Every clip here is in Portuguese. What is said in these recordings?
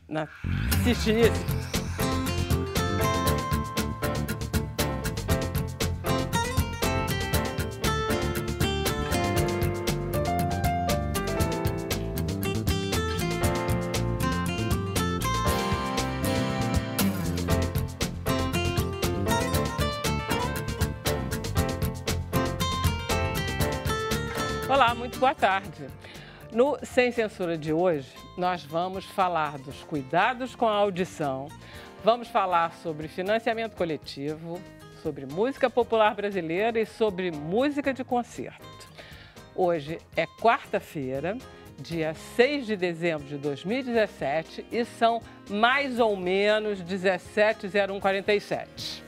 na cistinice. Olá, muito boa tarde. No Sem Censura de hoje, nós vamos falar dos cuidados com a audição, vamos falar sobre financiamento coletivo, sobre música popular brasileira e sobre música de concerto. Hoje é quarta-feira, dia 6 de dezembro de 2017 e são mais ou menos 17h47.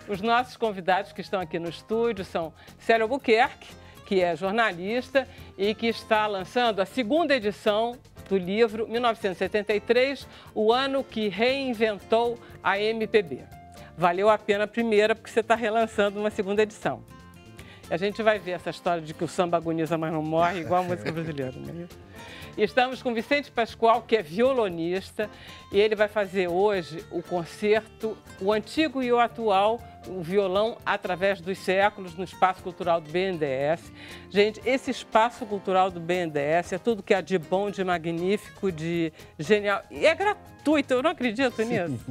Os nossos convidados que estão aqui no estúdio são Célio Albuquerque, que é jornalista e que está lançando a segunda edição do livro 1973, o ano que reinventou a MPB. Valeu a pena a primeira, porque você está relançando uma segunda edição. E a gente vai ver essa história de que o samba agoniza, mas não morre, igual a música brasileira, não é isso? E estamos com Vicente Pascoal, que é violonista, e ele vai fazer hoje o concerto, o antigo e o atual, o violão através dos séculos, no Espaço Cultural do BNDES. Gente, esse Espaço Cultural do BNDES é tudo que há de bom, de magnífico, de genial. E é gratuito, eu não acredito nisso.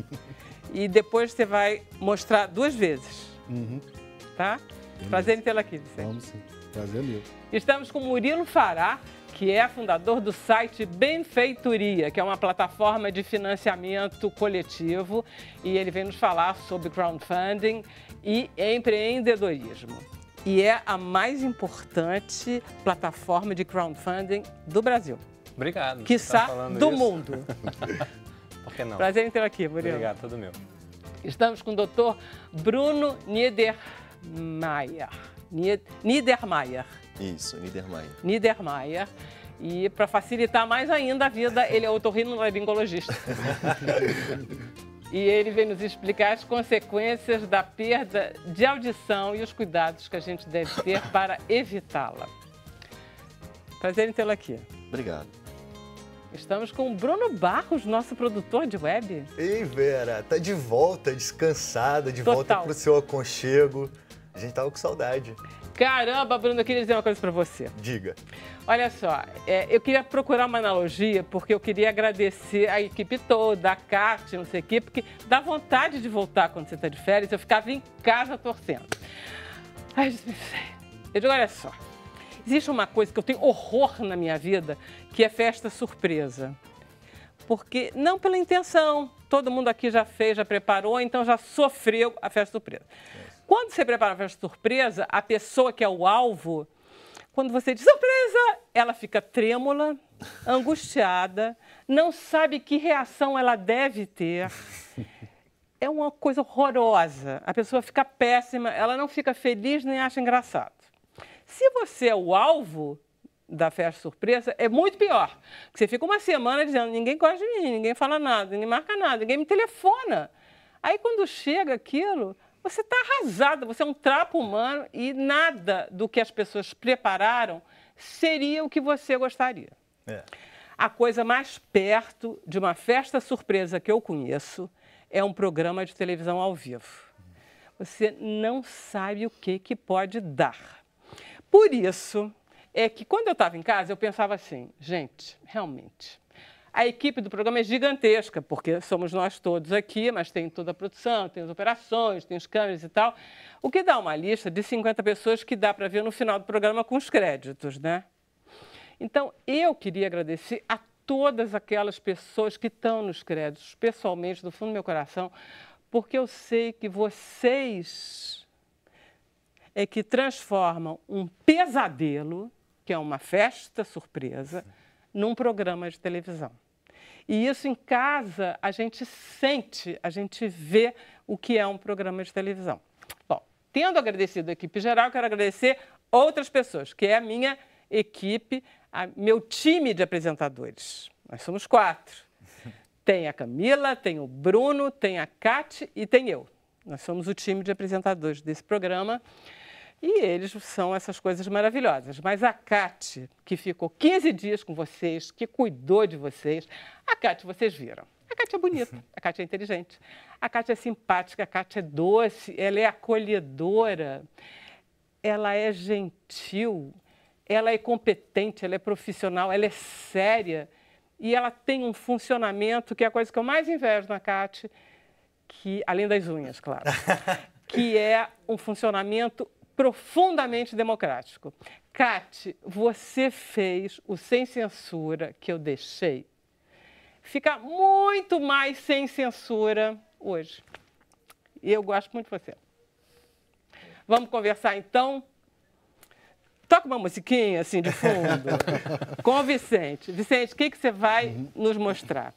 E depois você vai mostrar 2 vezes, tá? Prazer em tê-lo aqui, Vicente. Vamos sim, prazer meu. Estamos com Murilo Fará, que é fundador do site Benfeitoria, que é uma plataforma de financiamento coletivo, e ele vem nos falar sobre crowdfunding e empreendedorismo. E é a mais importante plataforma de crowdfunding do Brasil. Obrigado. Quiçá do mundo. Por que não? Prazer em tê-lo aqui, Murilo. Obrigado, tudo meu. Estamos com o Dr. Bruno Niedermayer. Isso, Niedermayer. E para facilitar mais ainda a vida, ele é otorrinolaringologista. E ele vem nos explicar as consequências da perda de audição e os cuidados que a gente deve ter para evitá-la. Prazer em tê-lo aqui. Obrigado. Estamos com o Bruno Barros, nosso produtor de web. Ei, Vera, tá de volta, descansada, de Total. volta pro seu aconchego. A gente tava com saudade. Caramba, Bruno, eu queria dizer uma coisa para você. Diga. Olha só, eu queria procurar uma analogia, porque eu queria agradecer a equipe toda, a Cátia, não sei o quê, porque dá vontade de voltar quando você está de férias, eu ficava em casa torcendo. Aí eu digo, olha só, existe uma coisa que eu tenho horror na minha vida, que é festa surpresa. Porque, não pela intenção, todo mundo aqui já fez, já preparou, então já sofreu a festa surpresa. Quando você prepara a festa surpresa, a pessoa que é o alvo, quando você diz surpresa, ela fica trêmula, angustiada, não sabe que reação ela deve ter. É uma coisa horrorosa. A pessoa fica péssima, ela não fica feliz nem acha engraçado. Se você é o alvo da festa surpresa, é muito pior. Você fica uma semana dizendo, ninguém gosta de mim, ninguém fala nada, ninguém marca nada, ninguém me telefona. Aí quando chega aquilo, você está arrasada, você é um trapo humano e nada do que as pessoas prepararam seria o que você gostaria. A coisa mais perto de uma festa surpresa que eu conheço é um programa de televisão ao vivo. Você não sabe o que pode dar. Por isso é que quando eu estava em casa, eu pensava assim, gente, realmente, a equipe do programa é gigantesca, porque somos nós todos aqui, mas tem toda a produção, tem as operações, tem os câmeras e tal. O que dá uma lista de 50 pessoas que dá para ver no final do programa com os créditos, né? Então, eu queria agradecer a todas aquelas pessoas que estão nos créditos, pessoalmente, do fundo do meu coração, porque eu sei que vocês é que transformam um pesadelo, que é uma festa surpresa, num programa de televisão. E isso em casa a gente sente, a gente vê o que é um programa de televisão. Bom, tendo agradecido a equipe geral, quero agradecer outras pessoas, que é a minha equipe, meu time de apresentadores. Nós somos 4. Tem a Camila, tem o Bruno, tem a Cátia e tem eu. Nós somos o time de apresentadores desse programa. E eles são essas coisas maravilhosas. Mas a Cátia, que ficou 15 dias com vocês, que cuidou de vocês, A Cátia, vocês viram. A Cátia é bonita, a Cátia é inteligente, a Cátia é simpática, a Cátia é doce, ela é acolhedora, ela é gentil, ela é competente, ela é profissional, ela é séria e ela tem um funcionamento que é a coisa que eu mais invejo na Cátia, que, além das unhas, claro, que é um funcionamento profundamente democrático. Cátia, você fez o Sem Censura que eu deixei ficar muito mais sem censura hoje. E eu gosto muito de você. Vamos conversar, então? Toca uma musiquinha, assim, de fundo, com o Vicente. Vicente, o que você vai nos mostrar?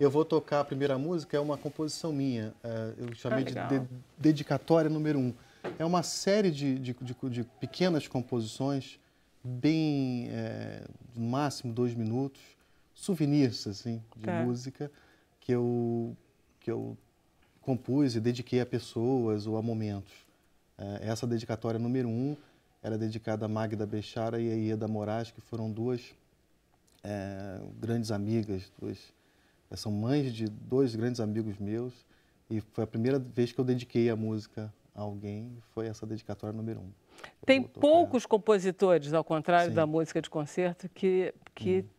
Eu vou tocar a primeira música, é uma composição minha. Eu chamei de Dedicatória número 1. É uma série de pequenas composições, bem, no máximo 2 minutos, souvenirs, assim, de música, que eu compus e dediquei a pessoas ou a momentos. Essa dedicatória número 1 era dedicada a Magda Bechara e a Ieda Moraes, que foram duas grandes amigas, são mães de 2 grandes amigos meus, e foi a primeira vez que eu dediquei a música a alguém, foi essa dedicatória número 1. Tem poucos compositores, ao contrário da música de concerto, que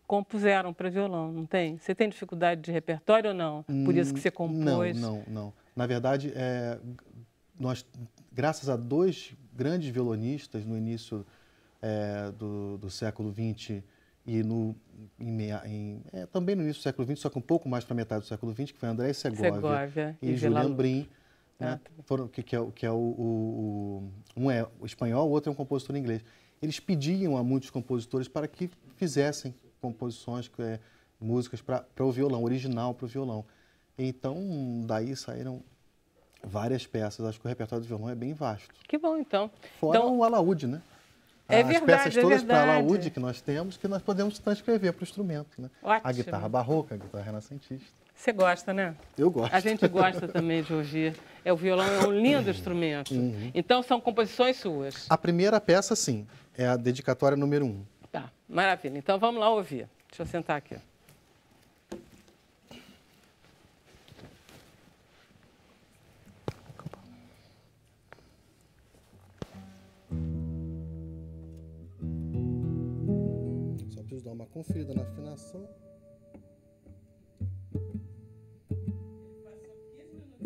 compuseram para violão, não tem? Você tem dificuldade de repertório ou não? Por isso que você compôs? Não. Na verdade, nós, graças a 2 grandes violonistas no início do século XX e também no início do século XX, só que um pouco mais para a metade do século XX, que foi André Segovia e Julián Brim, né, um é o espanhol, o outro é um compositor inglês. Eles pediam a muitos compositores para que fizessem composições, músicas para o violão, original para o violão. Então, daí saíram várias peças. Acho que o repertório do violão é bem vasto. Que bom, então. Fora o alaúde, né? É verdade, as peças todas para alaúde que nós temos, que nós podemos transcrever para o instrumento, né? Ótimo. A guitarra barroca, a guitarra renascentista. Você gosta, né? Eu gosto. A gente gosta também de ouvir. O violão é um lindo instrumento. Então, são composições suas. A primeira peça, sim, é a dedicatória número 1. Tá, maravilha. Então, vamos lá ouvir. Deixa eu sentar aqui. Só preciso dar uma conferida na afinação.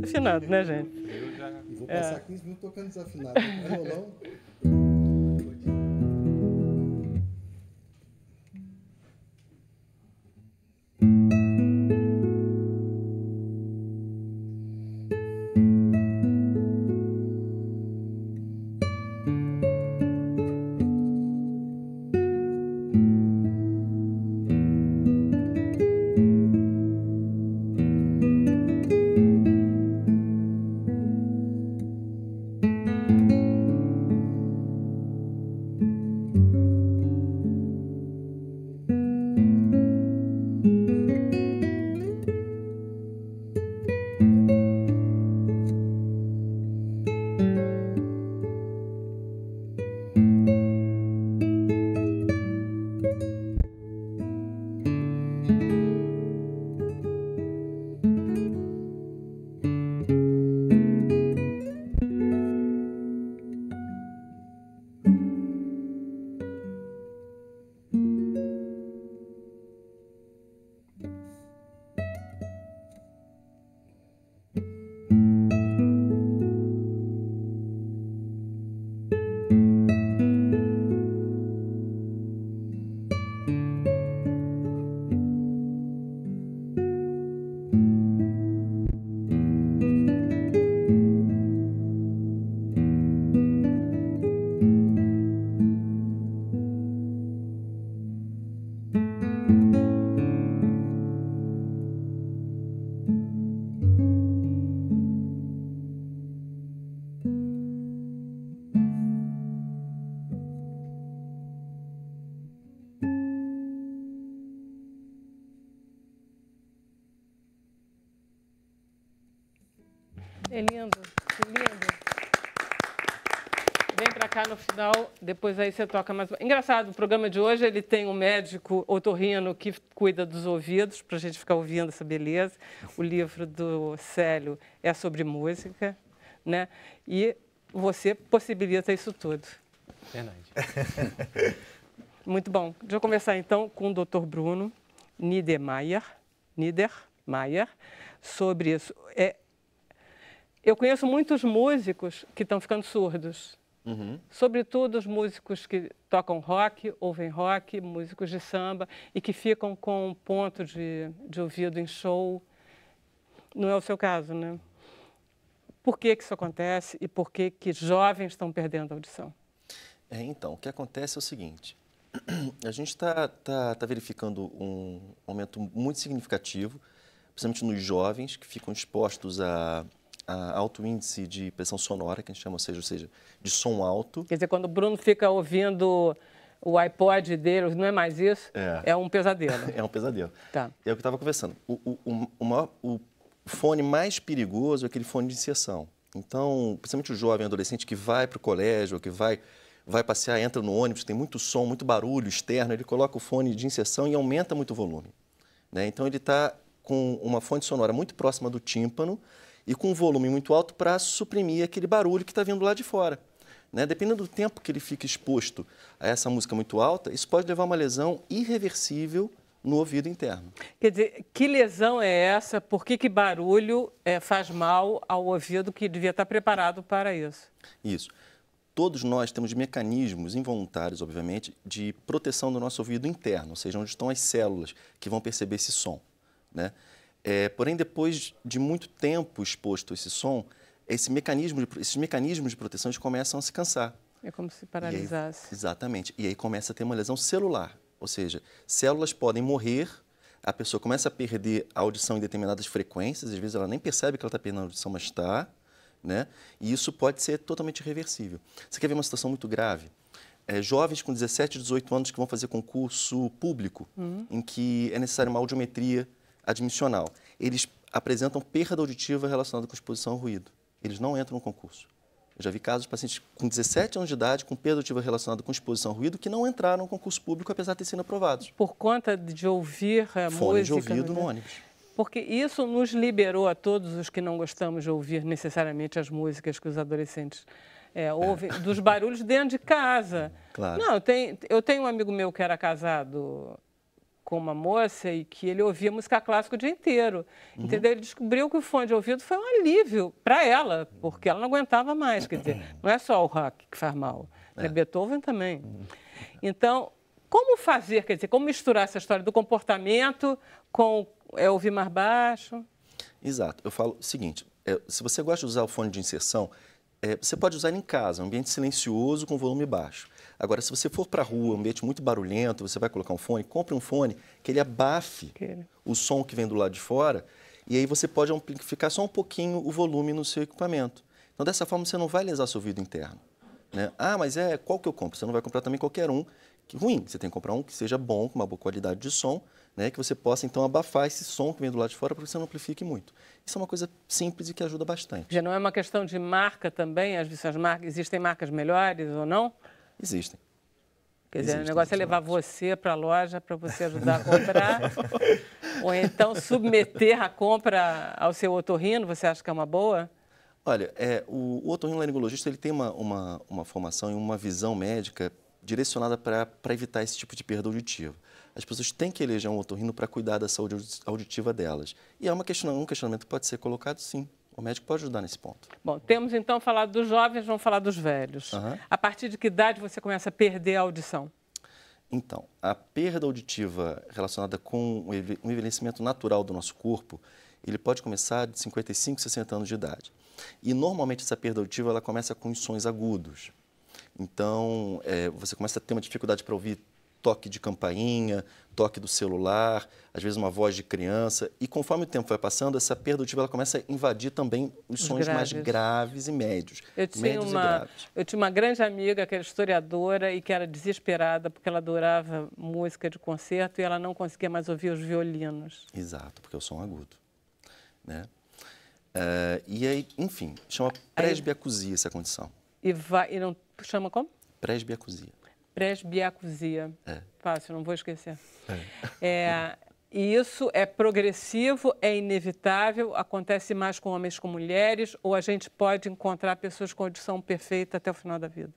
Afinado, né, gente? E vou passar 15 minutos tocando desafinado. Violão. É lindo, lindo. Vem pra cá no final, depois aí você toca mais uma. Engraçado, o programa de hoje ele tem um médico otorrino que cuida dos ouvidos, pra gente ficar ouvindo essa beleza. O livro do Célio é sobre música, né? E você possibilita isso tudo. Verdade. Muito bom. Deixa eu começar então com o Dr. Bruno Niedermayer, sobre isso. Eu conheço muitos músicos que estão ficando surdos. Sobretudo os músicos que tocam rock, ouvem rock, músicos de samba e que ficam com um ponto de ouvido em show. Não é o seu caso, né? Por que isso acontece e por que jovens estão perdendo a audição? Então, o que acontece é o seguinte, a gente está verificando um aumento muito significativo, principalmente nos jovens que ficam expostos a alto índice de pressão sonora, que a gente chama, ou seja, de som alto. Quer dizer, quando o Bruno fica ouvindo o iPod dele, não é mais isso? É um pesadelo. É um pesadelo. Tá. É o que eu estava conversando. O fone mais perigoso é aquele fone de inserção. Então, principalmente o jovem adolescente que vai para o colégio, que vai passear, entra no ônibus, tem muito som, muito barulho externo, ele coloca o fone de inserção e aumenta muito o volume, né? Então, ele está com uma fonte sonora muito próxima do tímpano e com um volume muito alto para suprimir aquele barulho que está vindo lá de fora, né? Dependendo do tempo que ele fica exposto a essa música muito alta, isso pode levar a uma lesão irreversível no ouvido interno. Quer dizer, que lesão é essa? Por que barulho faz mal ao ouvido que devia estar preparado para isso? Isso. Todos nós temos mecanismos involuntários, obviamente, de proteção do nosso ouvido interno, ou seja, onde estão as células que vão perceber esse som, né? Porém, depois de muito tempo exposto a esse som, esses mecanismos de proteção eles começam a se cansar. É como se paralisasse. Exatamente. E aí começa a ter uma lesão celular, ou seja, células podem morrer, a pessoa começa a perder a audição em determinadas frequências, às vezes ela nem percebe que ela está perdendo a audição, mas está, né? E isso pode ser totalmente irreversível. Você quer ver uma situação muito grave? Jovens com 17, 18 anos que vão fazer concurso público, em que é necessário uma audiometria admissional. Eles apresentam perda auditiva relacionada com exposição ao ruído. Eles não entram no concurso. Eu já vi casos de pacientes com 17 anos de idade, com perda auditiva relacionada com exposição ao ruído, que não entraram no concurso público, apesar de ter sido aprovados. Por conta de ouvir a Fone música... de ouvido no ônibus. Porque isso nos liberou a todos os que não gostamos de ouvir necessariamente as músicas que os adolescentes ouvem, dos barulhos dentro de casa. Claro. Não, eu tenho um amigo meu que era casado com uma moça e que ele ouvia música clássica o dia inteiro. Entendeu? Ele descobriu que o fone de ouvido foi um alívio para ela, porque ela não aguentava mais. Quer dizer, não é só o rock que faz mal, né? Beethoven também. Então, como fazer, quer dizer, como misturar essa história do comportamento com ouvir mais baixo? Exato. Eu falo o seguinte, se você gosta de usar o fone de inserção, você pode usar ele em casa, um ambiente silencioso com volume baixo. Agora, se você for para a rua, um ambiente muito barulhento, você vai colocar um fone, compre um fone que ele abafe o som que vem do lado de fora e aí você pode amplificar só um pouquinho o volume no seu equipamento. Então, dessa forma, você não vai lesar seu ouvido interno, né? Ah, mas qual que eu compro? Você não vai comprar também qualquer um ruim. Você tem que comprar um que seja bom, com uma boa qualidade de som, né, que você possa, então, abafar esse som que vem do lado de fora para que você não amplifique muito. Isso é uma coisa simples e que ajuda bastante. Já não é uma questão de marca também? Existem marcas melhores ou não? Existem. Quer dizer, o negócio é levar você para a loja para você ajudar a comprar, ou então submeter a compra ao seu otorrino, você acha que é uma boa? Olha, o otorrinolaringologista ele tem uma formação e uma visão médica direcionada para evitar esse tipo de perda auditiva. As pessoas têm que eleger um otorrino para cuidar da saúde auditiva delas. E um questionamento que pode ser colocado, sim. O médico pode ajudar nesse ponto. Bom, temos então falado dos jovens, vamos falar dos velhos. A partir de que idade você começa a perder a audição? Então, a perda auditiva relacionada com o envelhecimento natural do nosso corpo, ele pode começar de 55, 60 anos de idade. E normalmente essa perda auditiva ela começa com os sons agudos. Então, você começa a ter uma dificuldade para ouvir toque de campainha, toque do celular, às vezes uma voz de criança. E conforme o tempo vai passando, essa perda auditiva ela começa a invadir também os sons mais graves e médios. Eu tinha uma grande amiga que era historiadora e que era desesperada porque ela adorava música de concerto e ela não conseguia mais ouvir os violinos. Exato, porque é o som agudo, né? E aí, enfim, chama presbiacusia essa condição. tipo chama como? Presbiacusia. Presbiacusia. É. Fácil, não vou esquecer. E isso é progressivo, é inevitável, acontece mais com homens que com mulheres, ou a gente pode encontrar pessoas com audição perfeita até o final da vida?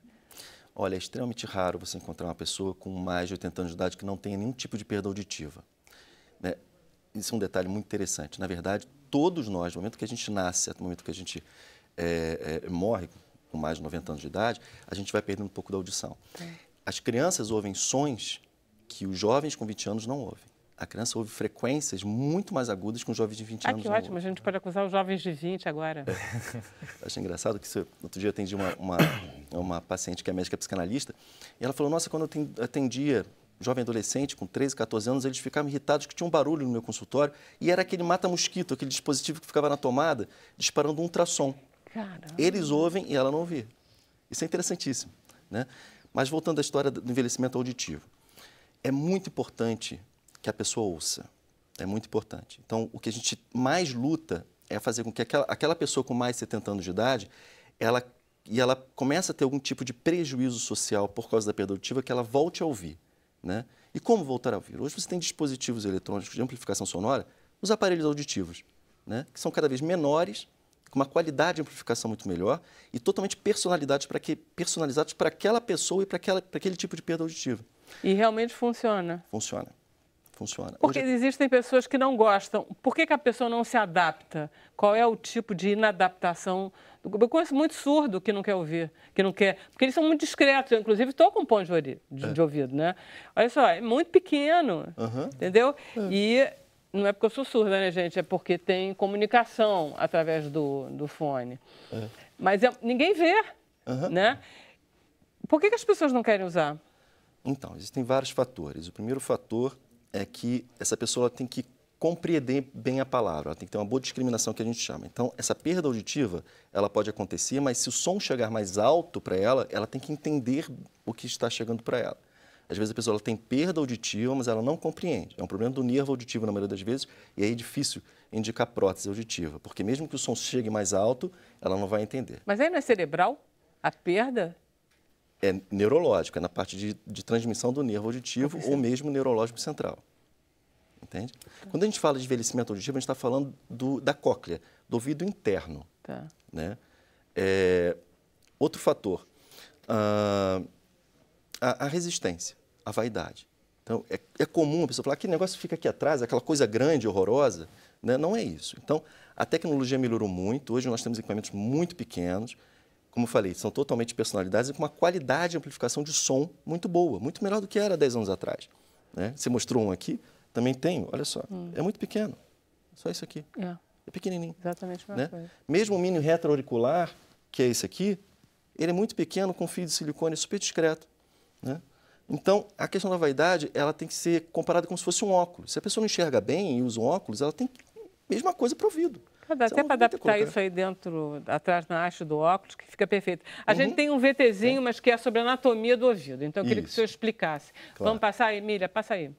Olha, é extremamente raro você encontrar uma pessoa com mais de 80 anos de idade que não tenha nenhum tipo de perda auditiva. Né? Isso é um detalhe muito interessante. Na verdade, todos nós, no momento que a gente nasce, no momento que a gente morre com mais de 90 anos de idade, a gente vai perdendo um pouco da audição. As crianças ouvem sons que os jovens com 20 anos não ouvem. A criança ouve frequências muito mais agudas que os jovens de 20 anos que não ótimo, ouvem. a gente pode acusar os jovens de 20 agora. Achei engraçado que outro dia eu atendi uma paciente que é médica psicanalista e ela falou, nossa, quando eu atendia jovem adolescente com 13, 14 anos, eles ficavam irritados que tinha um barulho no meu consultório e era aquele mata-mosquito, aquele dispositivo que ficava na tomada disparando um ultrassom. Caramba. Eles ouvem e ela não ouvia. Isso é interessantíssimo, né? Mas voltando à história do envelhecimento auditivo, é muito importante que a pessoa ouça. É muito importante. Então, o que a gente mais luta é fazer com que aquela pessoa com mais de 70 anos de idade, ela comece a ter algum tipo de prejuízo social por causa da perda auditiva, que ela volte a ouvir, né? E como voltar a ouvir? Hoje você tem dispositivos eletrônicos de amplificação sonora, os aparelhos auditivos, né? Que são cada vez menores, com uma qualidade de amplificação muito melhor e totalmente personalizados para aquela pessoa e para aquele tipo de perda auditiva. E realmente funciona? Funciona. Funciona. Porque existem pessoas que não gostam. Por que a pessoa não se adapta? Qual é o tipo de inadaptação? Eu conheço muito surdo que não quer ouvir, que não quer... Porque eles são muito discretos. Eu, inclusive, estou com ponto de ouvido, né? Olha só, é muito pequeno, entendeu? E não é porque eu sou surda, né, gente? É porque tem comunicação através do fone. Mas ninguém vê, né? Por que as pessoas não querem usar? Então, existem vários fatores. O primeiro fator é que essa pessoa tem que compreender bem a palavra, ela tem que ter uma boa discriminação, que a gente chama. Então, essa perda auditiva, ela pode acontecer, mas se o som chegar mais alto para ela, ela tem que entender o que está chegando para ela. Às vezes a pessoa tem perda auditiva, mas ela não compreende. É um problema do nervo auditivo na maioria das vezes, e aí é difícil indicar prótese auditiva, porque mesmo que o som chegue mais alto, ela não vai entender. Mas aí não é cerebral a perda? É neurológico, é na parte de transmissão do nervo auditivo ou mesmo neurológico central. Entende? Quando a gente fala de envelhecimento auditivo, a gente está falando da cóclea, do ouvido interno. Tá. Né? Outro fator, a resistência, a vaidade. Então, é comum a pessoa falar que negócio fica aqui atrás, aquela coisa grande, horrorosa. Né? Não é isso. Então, a tecnologia melhorou muito. Hoje nós temos equipamentos muito pequenos. Como eu falei, são totalmente personalizados e com uma qualidade de amplificação de som muito boa, muito melhor do que era 10 anos atrás. Né? Você mostrou um aqui, também tenho, olha só, é muito pequeno, só isso aqui, é pequenininho. Exatamente a mesma coisa. Mesmo o mini retroauricular, que é esse aqui, ele é muito pequeno, com fio de silicone, super discreto. Né? Então, a questão da vaidade, ela tem que ser comparada como se fosse um óculos. Se a pessoa não enxerga bem e usa um óculos, ela tem a mesma coisa para o ouvido. Dá até para adaptar isso aí dentro, atrás na haste do óculos, que fica perfeito. A gente tem um VTzinho, mas que é sobre a anatomia do ouvido. Então, eu queria que o senhor explicasse. Claro. Vamos passar, Emília? Passa aí.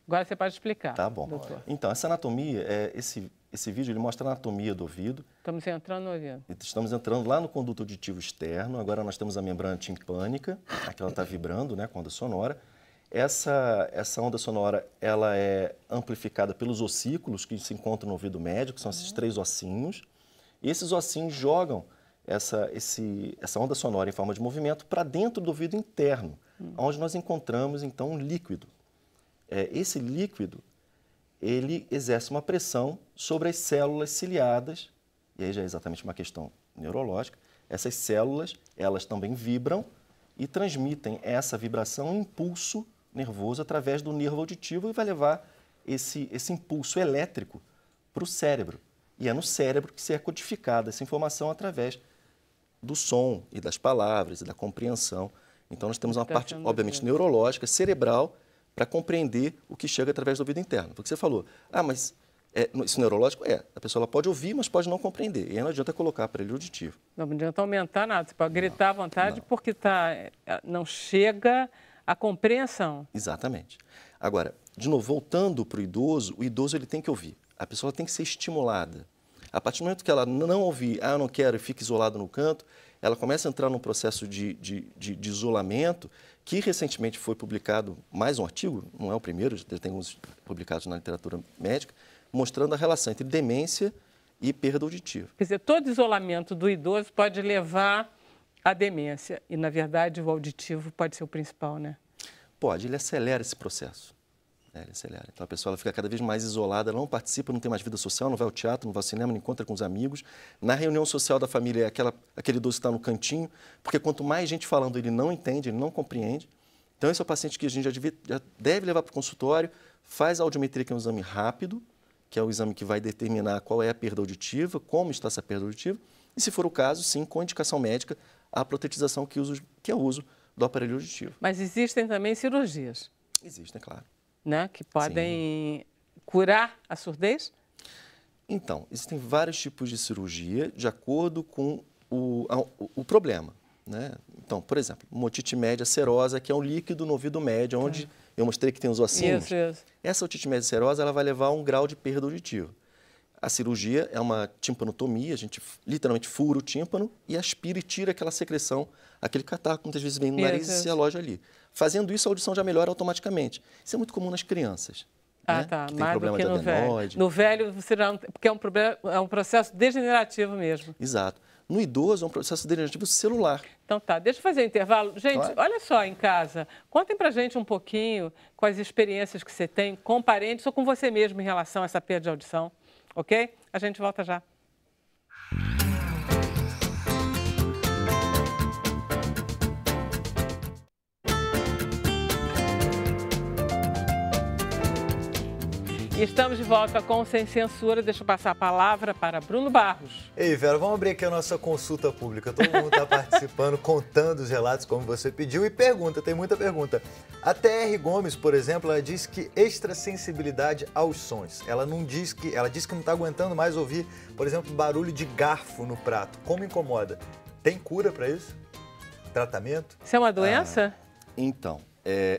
Agora você pode explicar. Tá bom. Doutor. Então, essa anatomia, esse vídeo ele mostra a anatomia do ouvido. Estamos entrando no ouvido. Estamos entrando lá no conduto auditivo externo. Agora nós temos a membrana timpânica, aqui ela está vibrando, né, com onda sonora. Essa onda sonora, ela é amplificada pelos ossículos que se encontram no ouvido médio, que são esses 3 ossinhos. E esses ossinhos jogam essa onda sonora em forma de movimento para dentro do ouvido interno, onde nós encontramos, então, um líquido. Esse líquido, ele exerce uma pressão sobre as células ciliadas, e aí já é exatamente uma questão neurológica. Essas células, elas também vibram e transmitem essa vibração, um impulso nervoso através do nervo auditivo e vai levar esse impulso elétrico para o cérebro. E é no cérebro que se é codificada essa informação através do som e das palavras e da compreensão. Então, nós temos uma parte, obviamente, neurológica, cerebral, para compreender o que chega através do ouvido interno. Porque você falou, mas isso neurológico? A pessoa ela pode ouvir, mas pode não compreender. E aí não adianta colocar aparelho auditivo. Não adianta aumentar nada. Você pode gritar à vontade porque não chega a compreensão. Exatamente. Agora, de novo, voltando para o idoso ele tem que ouvir. A pessoa tem que ser estimulada A partir do momento que ela não ouvir, eu não quero, e fica isolada no canto, ela começa a entrar num processo de isolamento, que recentemente foi publicado mais um artigo, não é o primeiro, já tem alguns publicados na literatura médica, mostrando a relação entre demência e perda auditiva. Quer dizer, todo isolamento do idoso pode levar à demência. E, na verdade, o auditivo pode ser o principal, né? Pode, ele acelera esse processo. Ele acelera. Então, a pessoa ela fica cada vez mais isolada, ela não participa, não tem mais vida social, não vai ao teatro, não vai ao cinema, não encontra com os amigos. Na reunião social da família, aquele idoso que está no cantinho, porque quanto mais gente falando, ele não entende, ele não compreende. Então, esse é o paciente que a gente já deve levar para o consultório, faz a audiometria, que é um exame rápido, que é o exame que vai determinar qual é a perda auditiva, como está essa perda auditiva, e, se for o caso, sim, com indicação médica, a protetização, que é o uso do aparelho auditivo. Mas existem também cirurgias. Existem, claro. Né, que podem curar a surdez? Então, existem vários tipos de cirurgia de acordo com o problema. Né? Então, por exemplo, uma otite média serosa, que é um líquido no ouvido médio, onde eu mostrei que tem os ossinhos. Isso. Essa otite média serosa ela vai levar a um grau de perda auditiva. A cirurgia é uma timpanotomia, a gente literalmente fura o tímpano e aspira e tira aquela secreção, aquele catarro que muitas vezes vem no nariz e se aloja ali. Fazendo isso, a audição já melhora automaticamente. Isso é muito comum nas crianças. Ah, né? tá. Que tem Mais problema do que de no adenoide. velho. No velho, você não, porque é um processo degenerativo mesmo. Exato. No idoso, é um processo degenerativo celular. Então tá, deixa eu fazer um intervalo. Gente, Claro. olha só em casa, contem pra gente um pouquinho quais experiências que você tem com parentes ou com você mesmo em relação a essa perda de audição, ok? A gente volta já. Estamos de volta com Sem Censura. Deixa eu passar a palavra para Bruno Barros. Ei, Vera, vamos abrir aqui a nossa consulta pública. Todo mundo está participando, contando os relatos como você pediu e pergunta, tem muita pergunta. A TR Gomes, por exemplo, ela diz que extrasensibilidade aos sons. Ela diz que não está aguentando mais ouvir, por exemplo, barulho de garfo no prato. Como incomoda? Tem cura para isso? Tratamento? Isso é uma doença? Então,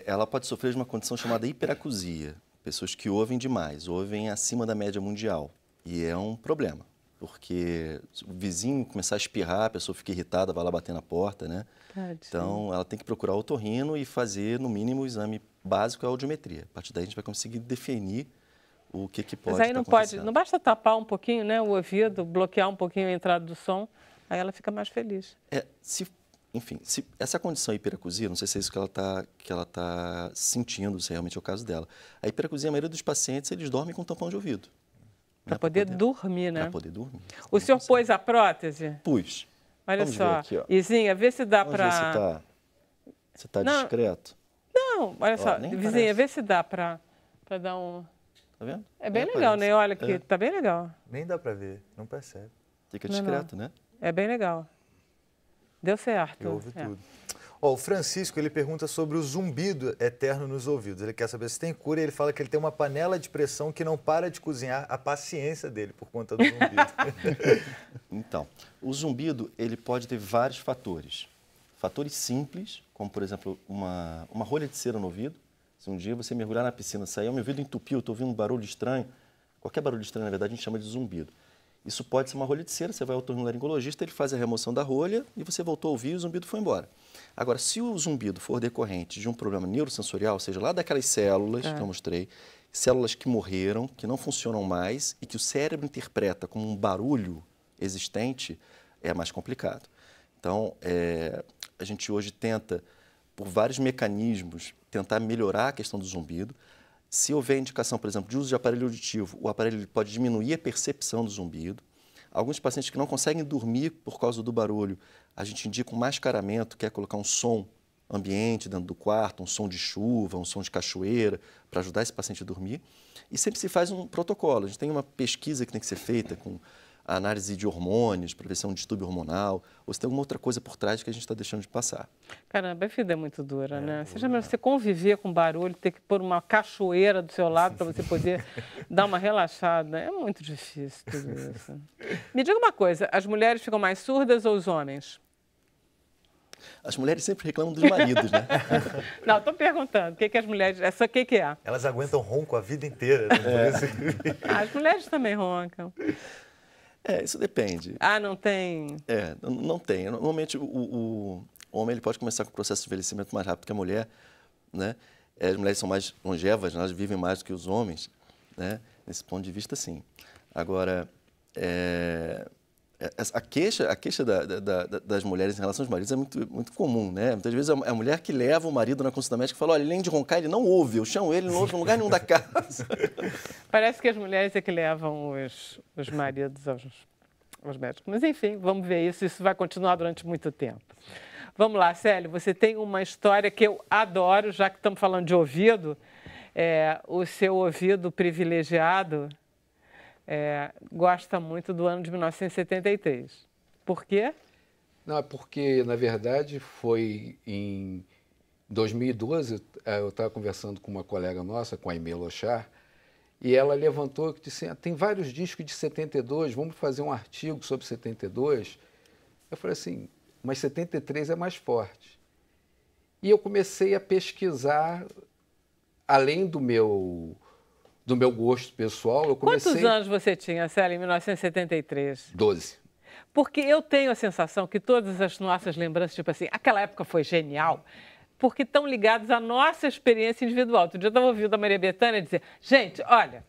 ela pode sofrer de uma condição chamada hiperacusia. Pessoas que ouvem demais, ouvem acima da média mundial. E é um problema, porque o vizinho começar a espirrar, a pessoa fica irritada, vai lá bater na porta, né? Então, ela tem que procurar o otorrino e fazer, no mínimo, o exame básico, a audiometria. A partir daí, a gente vai conseguir definir o que pode Mas aí estar acontecendo. não basta tapar um pouquinho, né, o ouvido, bloquear um pouquinho a entrada do som, aí ela fica mais feliz. Enfim, se essa condição hiperacusia, não sei se é isso que ela tá sentindo, se realmente é o caso dela. A hiperacusia, a maioria dos pacientes, eles dormem com tampão de ouvido. Para poder dormir, né? Para poder dormir. O senhor pôs a prótese? Pus. Olha Vamos só. ver aqui, ó. Izinha, vê se dá para... Você está Não. discreto. Não, olha só. nem Vizinha, parece. vê se dá para dar um... Tá vendo? É bem Nem legal, aparece. né? Olha aqui, tá bem legal. Nem dá para ver, não percebe. Fica Não, discreto, né? É bem legal. Deu certo. Ouve tudo. Ó, o Francisco, ele pergunta sobre o zumbido eterno nos ouvidos. Ele quer saber se tem cura e ele fala que ele tem uma panela de pressão que não para de cozinhar a paciência dele por conta do zumbido. Então, o zumbido, ele pode ter vários fatores. Fatores simples, como, por exemplo, uma rolha de cera no ouvido. Se um dia você mergulhar na piscina, sair, meu ouvido entupiu, eu estou ouvindo um barulho estranho. Qualquer barulho estranho, na verdade, a gente chama de zumbido. Isso pode ser uma rolha de cera, você vai ao otorrinolaringologista, ele faz a remoção da rolha e você voltou a ouvir e o zumbido foi embora. Agora, se o zumbido for decorrente de um problema neurosensorial, ou seja, lá daquelas células que eu mostrei, células que morreram, que não funcionam mais e que o cérebro interpreta como um barulho existente, é mais complicado. Então, a gente hoje tenta, por vários mecanismos, tentar melhorar a questão do zumbido. Se houver indicação, por exemplo, de uso de aparelho auditivo, o aparelho pode diminuir a percepção do zumbido. Alguns pacientes que não conseguem dormir por causa do barulho, a gente indica um mascaramento, que é colocar um som ambiente dentro do quarto, um som de chuva, um som de cachoeira, para ajudar esse paciente a dormir. E sempre se faz um protocolo. A gente tem uma pesquisa que tem que ser feita com a análise de hormônios, para ver se é um distúrbio hormonal, ou se tem alguma outra coisa por trás que a gente está deixando de passar. Caramba, a vida é muito dura, né? Você já você conviver com barulho, ter que pôr uma cachoeira do seu lado para você poder dar uma relaxada. É muito difícil tudo isso. Me diga uma coisa, as mulheres ficam mais surdas ou os homens? As mulheres sempre reclamam dos maridos, né? Não, estou perguntando, o que as mulheres... O que é? Elas aguentam ronco a vida inteira. Né? As mulheres também roncam. Isso depende. Não tem? Não tem. Normalmente, o homem ele pode começar com o processo de envelhecimento mais rápido que a mulher, né? As mulheres são mais longevas, elas vivem mais do que os homens, né? Nesse ponto de vista, sim. Agora, a queixa das mulheres em relação aos maridos é muito comum, né? Muitas vezes é a mulher que leva o marido na consulta médica e fala, olha, além de roncar, ele não ouve, eu chamo ele, não ouve em lugar nenhum da casa. Parece que as mulheres é que levam os maridos aos médicos. Mas, enfim, vamos ver isso. Isso vai continuar durante muito tempo. Vamos lá, Célio, você tem uma história que eu adoro, já que estamos falando de ouvido. O seu ouvido privilegiado gosta muito do ano de 1973. Por quê? Não, é porque, na verdade, foi em 2012, eu estava conversando com uma colega nossa, com a Aimee Lochar, e ela levantou e disse, tem vários discos de 72, vamos fazer um artigo sobre 72. Eu falei assim, mas 73 é mais forte. E eu comecei a pesquisar, além do meu gosto pessoal, eu comecei... Quantos anos você tinha, Célio, em 1973? 12. Porque eu tenho a sensação que todas as nossas lembranças, tipo assim, aquela época foi genial, porque estão ligados à nossa experiência individual. Outro dia eu estava ouvindo a Maria Bethânia dizer, gente, olha,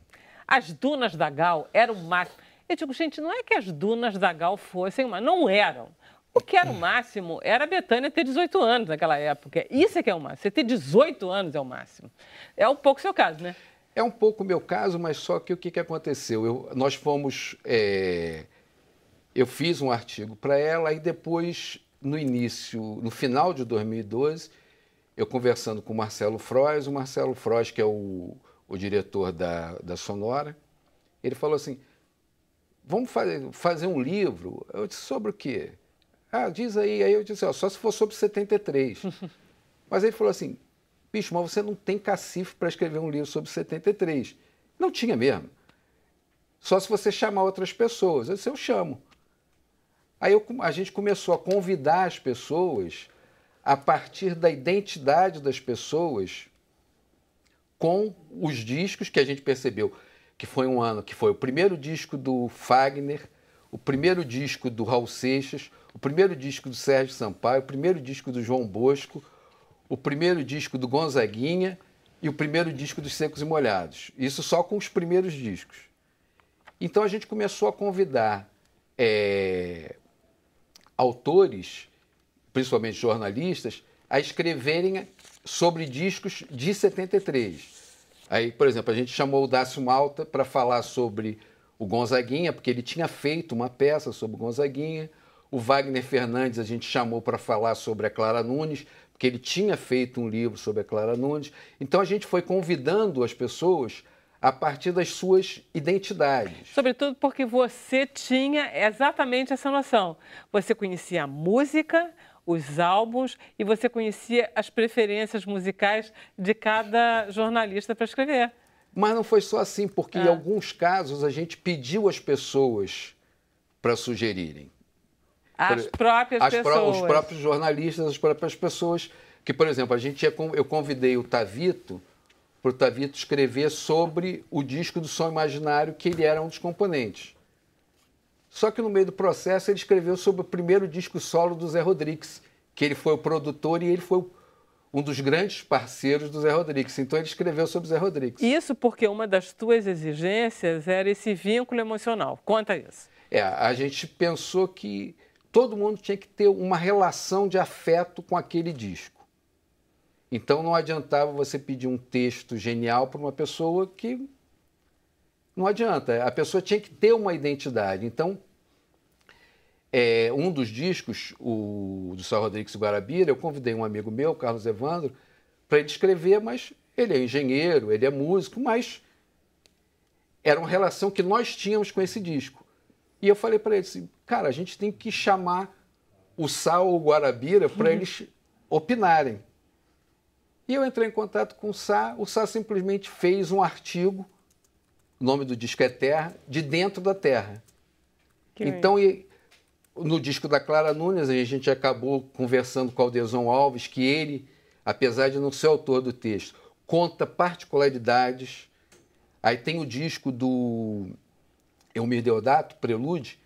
as dunas da Gal eram o máximo. Eu digo, gente, não é que as dunas da Gal fossem uma... Não eram. O que era o máximo era a Bethânia ter 18 anos naquela época. Isso é que é o máximo. Você ter 18 anos é o máximo. É um pouco o seu caso, né? É um pouco o meu caso, mas só que o que aconteceu? Nós fomos... eu fiz um artigo para ela e depois, no final de 2012, eu conversando com o Marcelo Frois, que é o diretor da Sonora, ele falou assim, vamos fazer um livro? Eu disse, sobre o quê? Diz aí. Aí eu disse, só se for sobre 73. Mas ele falou assim, bicho, mas você não tem cacife para escrever um livro sobre 73. Não tinha mesmo. Só se você chamar outras pessoas. Eu disse, eu chamo. Aí a gente começou a convidar as pessoas a partir da identidade das pessoas com os discos que a gente percebeu que foi um ano que foi o primeiro disco do Fagner, o primeiro disco do Raul Seixas, o primeiro disco do Sérgio Sampaio, o primeiro disco do João Bosco, o primeiro disco do Gonzaguinha e o primeiro disco dos Secos e Molhados. Isso só com os primeiros discos. Então a gente começou a convidar autores, principalmente jornalistas, a escreverem sobre discos de 73. Aí, por exemplo, a gente chamou o Dácio Malta para falar sobre o Gonzaguinha, porque ele tinha feito uma peça sobre o Gonzaguinha. O Wagner Fernandes a gente chamou para falar sobre a Clara Nunes, porque ele tinha feito um livro sobre a Clara Nunes. Então a gente foi convidando as pessoas a partir das suas identidades. Sobretudo porque você tinha exatamente essa noção. Você conhecia a música, os álbuns e você conhecia as preferências musicais de cada jornalista para escrever. Mas não foi só assim, porque em alguns casos a gente pediu às pessoas para sugerirem. As próprias pessoas. Os próprios jornalistas, as próprias pessoas. Que, por exemplo, eu convidei o Tavito para o Tavito escrever sobre o disco do Som Imaginário, que ele era um dos componentes. Só que no meio do processo ele escreveu sobre o primeiro disco solo do Zé Rodrigues, que ele foi o produtor e ele foi um dos grandes parceiros do Zé Rodrigues. Então ele escreveu sobre o Zé Rodrigues. Isso porque uma das tuas exigências era esse vínculo emocional. Conta isso. A gente pensou que todo mundo tinha que ter uma relação de afeto com aquele disco. Então não adiantava você pedir um texto genial para uma pessoa que... Não adianta, a pessoa tinha que ter uma identidade. Então, um dos discos, o do Zé Rodrigues Guarabira, eu convidei um amigo meu, Carlos Evandro, para ele escrever, mas ele é engenheiro, ele é músico, mas era uma relação que nós tínhamos com esse disco. E eu falei para ele assim, cara, a gente tem que chamar o Sá ou o Guarabira para eles opinarem. E eu entrei em contato com o Sá simplesmente fez um artigo, o nome do disco é Terra, de dentro da Terra. Então, no disco da Clara Nunes, a gente acabou conversando com o Aldeson Alves, que ele, apesar de não ser autor do texto, conta particularidades. Aí tem o disco do Elmir Deodato, Prelude,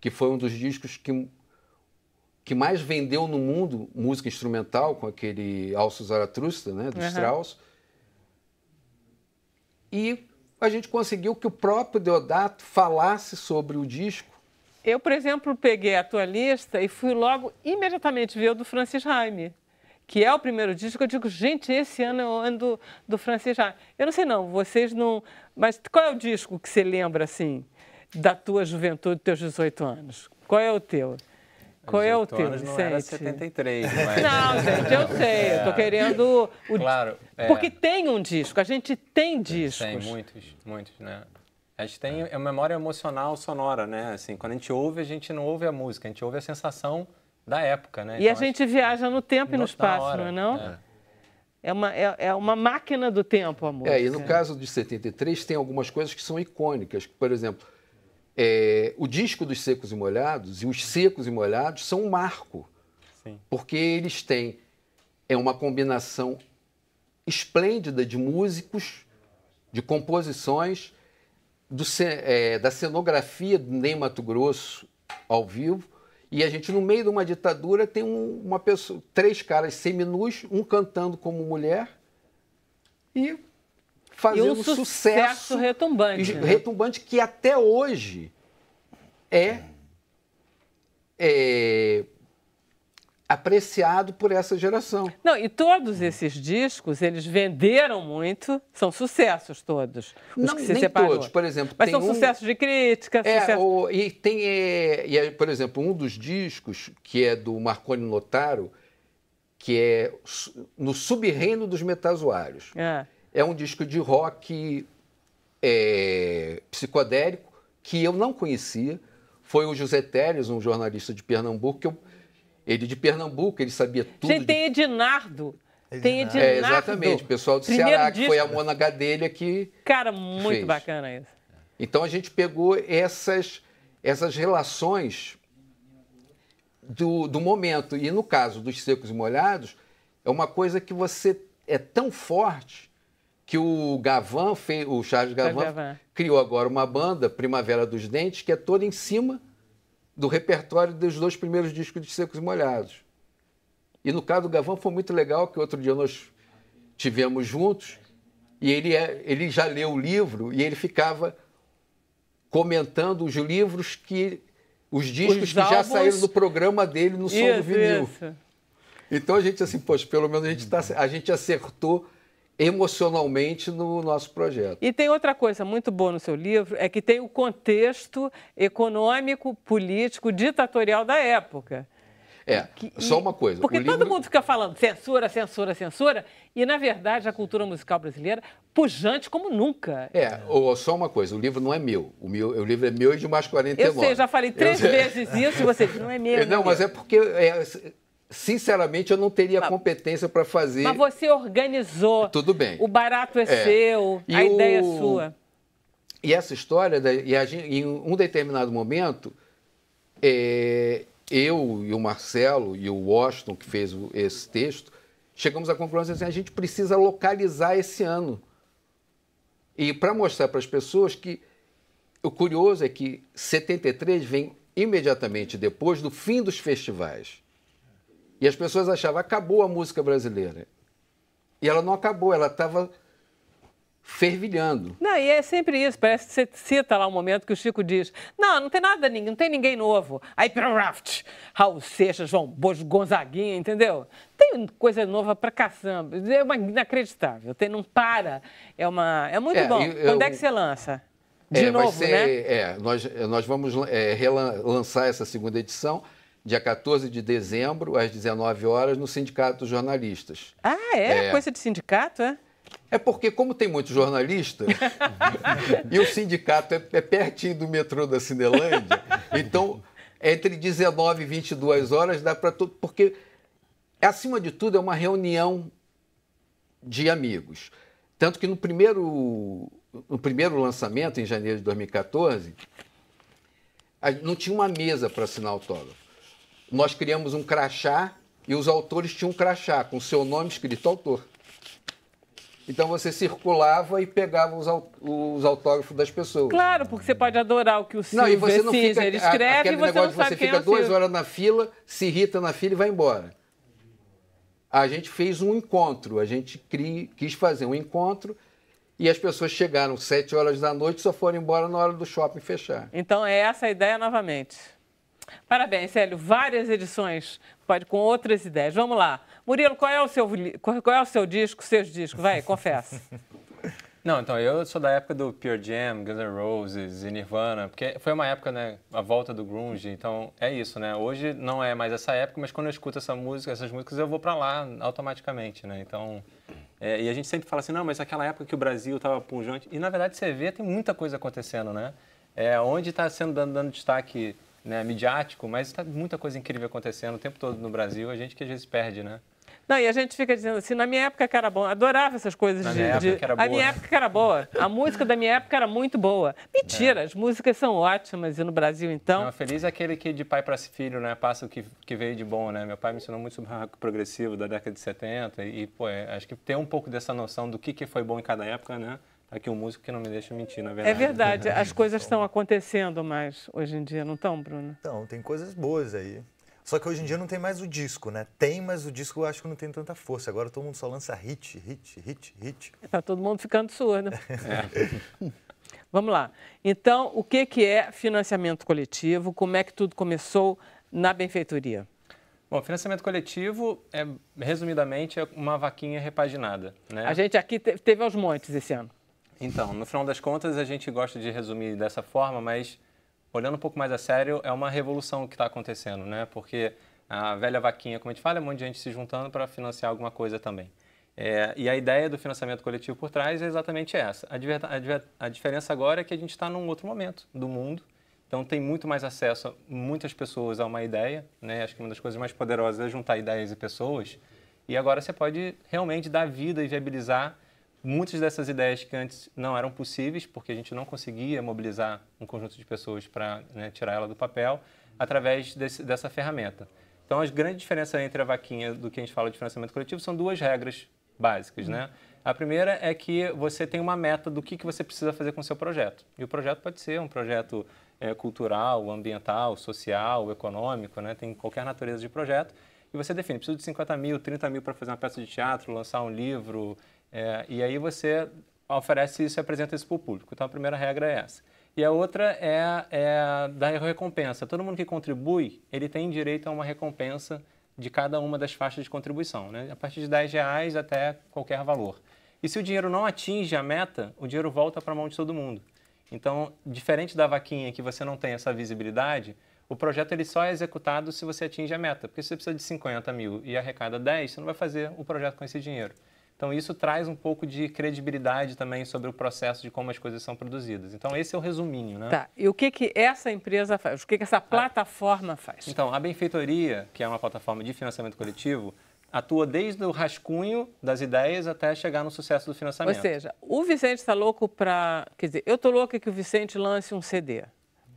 que foi um dos discos que mais vendeu no mundo música instrumental, com aquele Alço Zaratustra, né, do Strauss. E a gente conseguiu que o próprio Deodato falasse sobre o disco. Eu, por exemplo, peguei a tua lista e fui logo, imediatamente, ver o do Francis Raime, que é o primeiro disco. Eu digo, gente, esse ano é o ano do Francis Raime. Eu não sei não, vocês não... Mas qual é o disco que você lembra, assim, da tua juventude, dos teus 18 anos? Qual é o teu? Qual é o teu, anos não era 73, mas... Não, gente, eu sei. Eu tô querendo... Claro. Porque tem um disco, a gente tem discos. Tem muitos, né? A gente tem a memória emocional sonora, né? Assim, quando a gente ouve, a gente não ouve a música, a gente ouve a sensação da época, né? E então, a gente viaja no tempo e no espaço, não é não? É uma máquina do tempo, a música. E no caso de 73, tem algumas coisas que são icônicas. Por exemplo, o disco dos Secos e Molhados e os Secos e Molhados são um marco. Sim. Porque eles têm uma combinação esplêndida de músicos, de composições, da cenografia do Ney Matogrosso ao vivo, e a gente, no meio de uma ditadura, tem uma pessoa, 3 caras seminus, um cantando como mulher e fazendo um sucesso retumbante. Né? Retumbante que até hoje é apreciado por essa geração. Não, e todos esses discos, eles venderam muito, são sucessos todos. Não, que você nem separou. Todos, por exemplo. Mas são sucessos de crítica. E tem, por exemplo, um dos discos, que é do Marconi Notaro, que é No Sub-Reino dos Metazoários. É um disco de rock psicodélico que eu não conhecia. Foi o José Teres, um jornalista de Pernambuco, ele de Pernambuco, ele sabia tudo. Gente, tem Ednardo. Tem Ednardo. Exatamente, o pessoal do Ceará, que foi a Mona Gadelha que Cara, muito fez. Bacana isso. Então a gente pegou essas relações do momento. E no caso dos Secos e Molhados, é uma coisa que você é tão forte que o Charles Gavan criou agora uma banda, Primavera dos Dentes, que é toda em cima do repertório dos 2 primeiros discos de Secos e Molhados. E no caso do Gavan foi muito legal, que outro dia nós tivemos juntos, e ele já leu o livro e ele ficava comentando os livros os discos que já saíram do programa dele no Som do Vinil. Isso. Então a gente, assim, poxa, pelo menos a gente acertou emocionalmente no nosso projeto. E tem outra coisa muito boa no seu livro, é que tem o contexto econômico, político, ditatorial da época. Só uma coisa. Porque todo mundo fica falando censura, censura, censura, e, na verdade, a cultura musical brasileira pujante como nunca. Só uma coisa, o livro não é meu. O livro é meu e de mais 49. Eu sei, já falei 3 vezes isso e você diz, não é meu. Não, mas é porque... Sinceramente, eu não teria competência para fazer... Mas você organizou. Tudo bem. O barato é seu, a ideia é sua. E essa história, em um determinado momento, eu e o Marcelo e o Washington, que fez esse texto, chegamos à conclusão assim, a gente precisa localizar esse ano. E para mostrar para as pessoas que o curioso é que 73 vem imediatamente depois do fim dos festivais. E as pessoas achavam, acabou a música brasileira. E ela não acabou, ela estava fervilhando. Não, e é sempre isso, parece que você cita lá um momento que o Chico diz, não tem nada, não tem ninguém novo. Aí, Raul Seixas, João Bosco, Gonzaguinha, entendeu? Tem coisa nova pra caçamba, é inacreditável, não para, é muito bom. Quando é que você lança? De novo, né? Nós vamos relançar essa segunda edição, dia 14 de dezembro, às 19 horas, no Sindicato dos Jornalistas. Coisa de sindicato, é? É porque, como tem muito jornalista, e o sindicato é pertinho do metrô da Cinelândia, então, entre 19 e 22 horas dá para tudo, porque, acima de tudo, é uma reunião de amigos. Tanto que no primeiro lançamento, em janeiro de 2014, não tinha uma mesa para assinar autógrafo. Nós criamos um crachá e os autores tinham um crachá com o seu nome escrito autor. Então você circulava e pegava os autógrafos das pessoas. Claro, porque você pode adorar o que o Não, e você Silvio não fica Singer escreve aquele e você negócio não de sabe você quem é fica o 2 Silvio. horas na fila, se irrita na fila e vai embora. A gente fez um encontro, a gente quis fazer um encontro e as pessoas chegaram 7 horas da noite e só foram embora na hora do shopping fechar. Então é essa a ideia novamente. Parabéns, Célio. Várias edições, pode com outras ideias. Vamos lá. Murilo, qual é o seu disco, seus discos? Vai, confessa. Não, então, eu sou da época do Pure Jam, Guns N' Roses e Nirvana, porque foi uma época, né, a volta do grunge, então é isso, né? Hoje não é mais essa época, mas quando eu escuto essas músicas eu vou pra lá automaticamente, né? Então, e a gente sempre fala assim, não, mas aquela época que o Brasil tava pungente, e na verdade você vê, tem muita coisa acontecendo, né? Onde está sendo dando destaque, né, midiático, mas está muita coisa incrível acontecendo o tempo todo no Brasil, a gente que às vezes perde, né? Não, e a gente fica dizendo assim, na minha época que era bom, adorava essas coisas Na minha época que era boa. A minha época que era boa, a música da minha época era muito boa. Mentira, as músicas são ótimas e no Brasil então... Não, feliz é aquele que de pai para filho, né, passa o que veio de bom, né? Meu pai me ensinou muito sobre rock progressivo da década de 70 e, pô, acho que ter um pouco dessa noção do que foi bom em cada época, né? Aqui um músico que não me deixa mentir, na verdade. É verdade, as coisas estão acontecendo mais hoje em dia, não estão, Bruno? Então, tem coisas boas aí. Só que hoje em dia não tem mais o disco, né? Tem, mas o disco eu acho que não tem tanta força. Agora todo mundo só lança hit. Está todo mundo ficando surdo. Vamos lá. Então, o que é financiamento coletivo? Como é que tudo começou na benfeitoria? Bom, financiamento coletivo, resumidamente, é uma vaquinha repaginada, né? A gente aqui teve aos montes esse ano. Então, no final das contas, a gente gosta de resumir dessa forma, mas olhando um pouco mais a sério, é uma revolução que está acontecendo, né? Porque a velha vaquinha, como a gente fala, é um monte de gente se juntando para financiar alguma coisa também. E a ideia do financiamento coletivo por trás é exatamente essa. A diferença agora é que a gente está num outro momento do mundo, então tem muito mais acesso, muitas pessoas a uma ideia, né? Acho que uma das coisas mais poderosas é juntar ideias e pessoas, e agora você pode realmente dar vida e viabilizar muitas dessas ideias que antes não eram possíveis, porque a gente não conseguia mobilizar um conjunto de pessoas para, né, tirar ela do papel, através dessa ferramenta. Então, a grande diferença entre a vaquinha do que a gente fala de financiamento coletivo são 2 regras básicas, né? A primeira é que você tem uma meta do que você precisa fazer com o seu projeto. E o projeto pode ser um projeto cultural, ambiental, social, econômico, né? Tem qualquer natureza de projeto. E você define, preciso de 50 mil, 30 mil para fazer uma peça de teatro, lançar um livro, e aí você oferece isso e apresenta isso para o público. Então, a primeira regra é essa. E a outra é da recompensa. Todo mundo que contribui, ele tem direito a uma recompensa de cada uma das faixas de contribuição, né? A partir de R$10 até qualquer valor. E se o dinheiro não atinge a meta, o dinheiro volta para a mão de todo mundo. Então, diferente da vaquinha, que você não tem essa visibilidade, o projeto ele só é executado se você atinge a meta. Porque se você precisa de 50 mil e arrecada 10, você não vai fazer o projeto com esse dinheiro. Então, isso traz um pouco de credibilidade também sobre o processo de como as coisas são produzidas. Então, esse é o resuminho, né? Tá. E o que essa empresa faz? O que essa plataforma faz? Então, a Benfeitoria, que é uma plataforma de financiamento coletivo, atua desde o rascunho das ideias até chegar no sucesso do financiamento. Ou seja, o Vicente está louco para... Quer dizer, eu estou louca que o Vicente lance um CD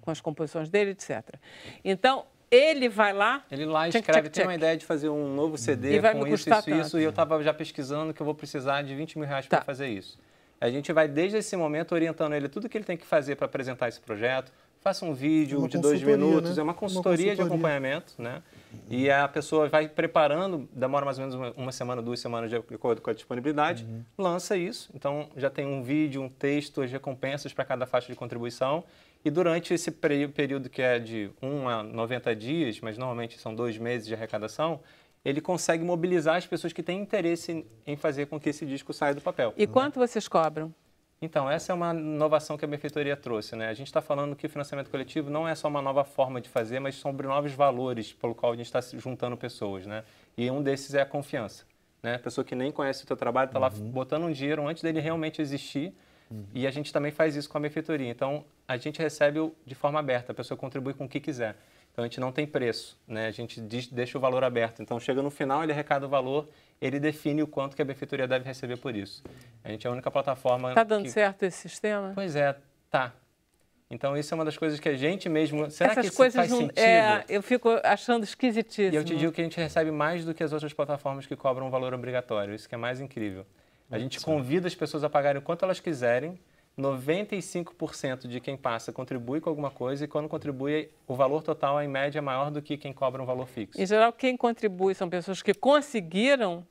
com as composições dele, etc. Então, ele vai lá... Ele lá escreve, tem uma ideia de fazer um novo CD com isso, e eu estava já pesquisando que eu vou precisar de R$20 mil para fazer isso. A gente vai, desde esse momento, orientando ele tudo que ele tem que fazer para apresentar esse projeto. Faça um vídeo de 2 minutos, né? É uma consultoria de acompanhamento, né? E a pessoa vai preparando, demora mais ou menos uma semana, 2 semanas de acordo com a disponibilidade, lança isso. Então, já tem um vídeo, um texto, as recompensas para cada faixa de contribuição. E durante esse período que é de 1 a 90 dias, mas normalmente são 2 meses de arrecadação, ele consegue mobilizar as pessoas que têm interesse em fazer com que esse disco saia do papel. E quanto vocês cobram? Então, essa é uma inovação que a Benfeitoria trouxe, né? A gente está falando que o financiamento coletivo não é só uma nova forma de fazer, mas sobre novos valores pelo qual a gente está juntando pessoas, né? E um desses é a confiança, né? A pessoa que nem conhece o teu trabalho está lá botando um dinheiro antes dele realmente existir, e a gente também faz isso com a Benfeitoria. Então, a gente recebe de forma aberta, a pessoa contribui com o que quiser. Então, a gente não tem preço, né? A gente deixa o valor aberto. Então, chega no final, ele arrecada o valor, ele define o quanto que a Benfeitoria deve receber por isso. A gente é a única plataforma... Está dando certo esse sistema? Pois é, tá. Então, isso é uma das coisas que a gente mesmo... Será Essas que isso coisas faz sentido? Eu fico achando esquisitíssimo. E eu te digo que a gente recebe mais do que as outras plataformas que cobram um valor obrigatório. Isso que é mais incrível. A gente convida as pessoas a pagarem o quanto elas quiserem, 95% de quem passa contribui com alguma coisa e quando contribui, o valor total, em média, é maior do que quem cobra um valor fixo. Em geral, quem contribui são pessoas que conseguiram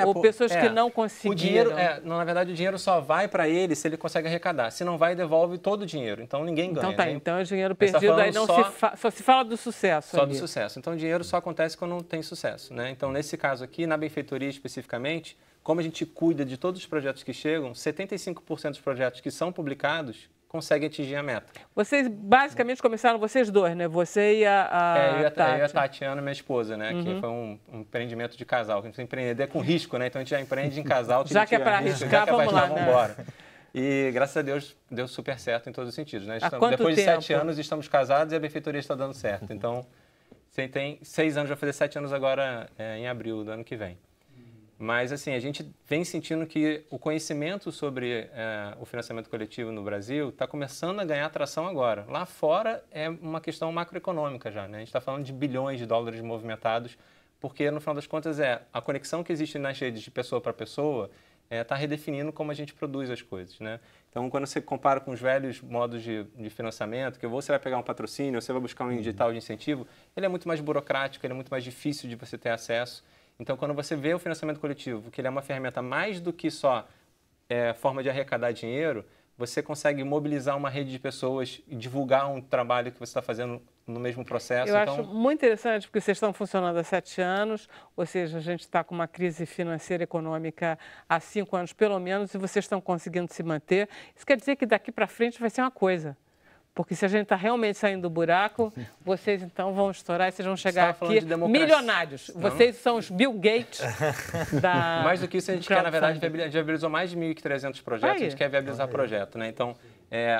ou pessoas que não conseguiram? O dinheiro, na verdade, o dinheiro só vai para ele se ele consegue arrecadar. Se não vai, devolve todo o dinheiro. Então, ninguém ganha. Então, então é dinheiro perdido, aí não só se fala do sucesso. Só do sucesso. Então, o dinheiro só acontece quando não tem sucesso, né? Então, nesse caso aqui, na benfeitoria especificamente, como a gente cuida de todos os projetos que chegam, 75% dos projetos que são publicados conseguem atingir a meta. Vocês basicamente começaram, vocês dois, né? Você e a Tati. Eu e a Tatiana, minha esposa, né? Que foi um empreendimento de casal. A gente empreender com risco, né? Então a gente já empreende em casal. Já que é para arriscar, vamos lá, né? Embora. E graças a Deus deu super certo em todos os sentidos, né? tempo? Depois de 7 anos estamos casados e a benfeitoria está dando certo. Então, você tem 6 anos, vai fazer 7 anos agora em abril do ano que vem. Mas, assim, a gente vem sentindo que o conhecimento sobre o financiamento coletivo no Brasil está começando a ganhar atração agora. Lá fora é uma questão macroeconômica já, né? A gente está falando de bilhões de dólares movimentados, porque, no final das contas, a conexão que existe nas redes de pessoa para pessoa está redefinindo como a gente produz as coisas, né? Então, quando você compara com os velhos modos de financiamento, que você vai pegar um patrocínio, você vai buscar um edital de incentivo, ele é muito mais burocrático, ele é muito mais difícil de você ter acesso. Então, quando você vê o financiamento coletivo, que ele é uma ferramenta mais do que só forma de arrecadar dinheiro, você consegue mobilizar uma rede de pessoas e divulgar um trabalho que você está fazendo no mesmo processo. Eu acho muito interessante, porque vocês estão funcionando há 7 anos, ou seja, a gente está com uma crise financeira e econômica há 5 anos pelo menos, e vocês estão conseguindo se manter. Isso quer dizer que daqui para frente vai ser uma coisa. Porque se a gente está realmente saindo do buraco, vocês então vão estourar e vocês vão chegar aqui milionários. Não. Vocês são os Bill Gates da... Mais do que isso, a gente quer, na verdade, a gente viabilizou mais de 1.300 projetos, a gente quer viabilizar projeto, né? Então,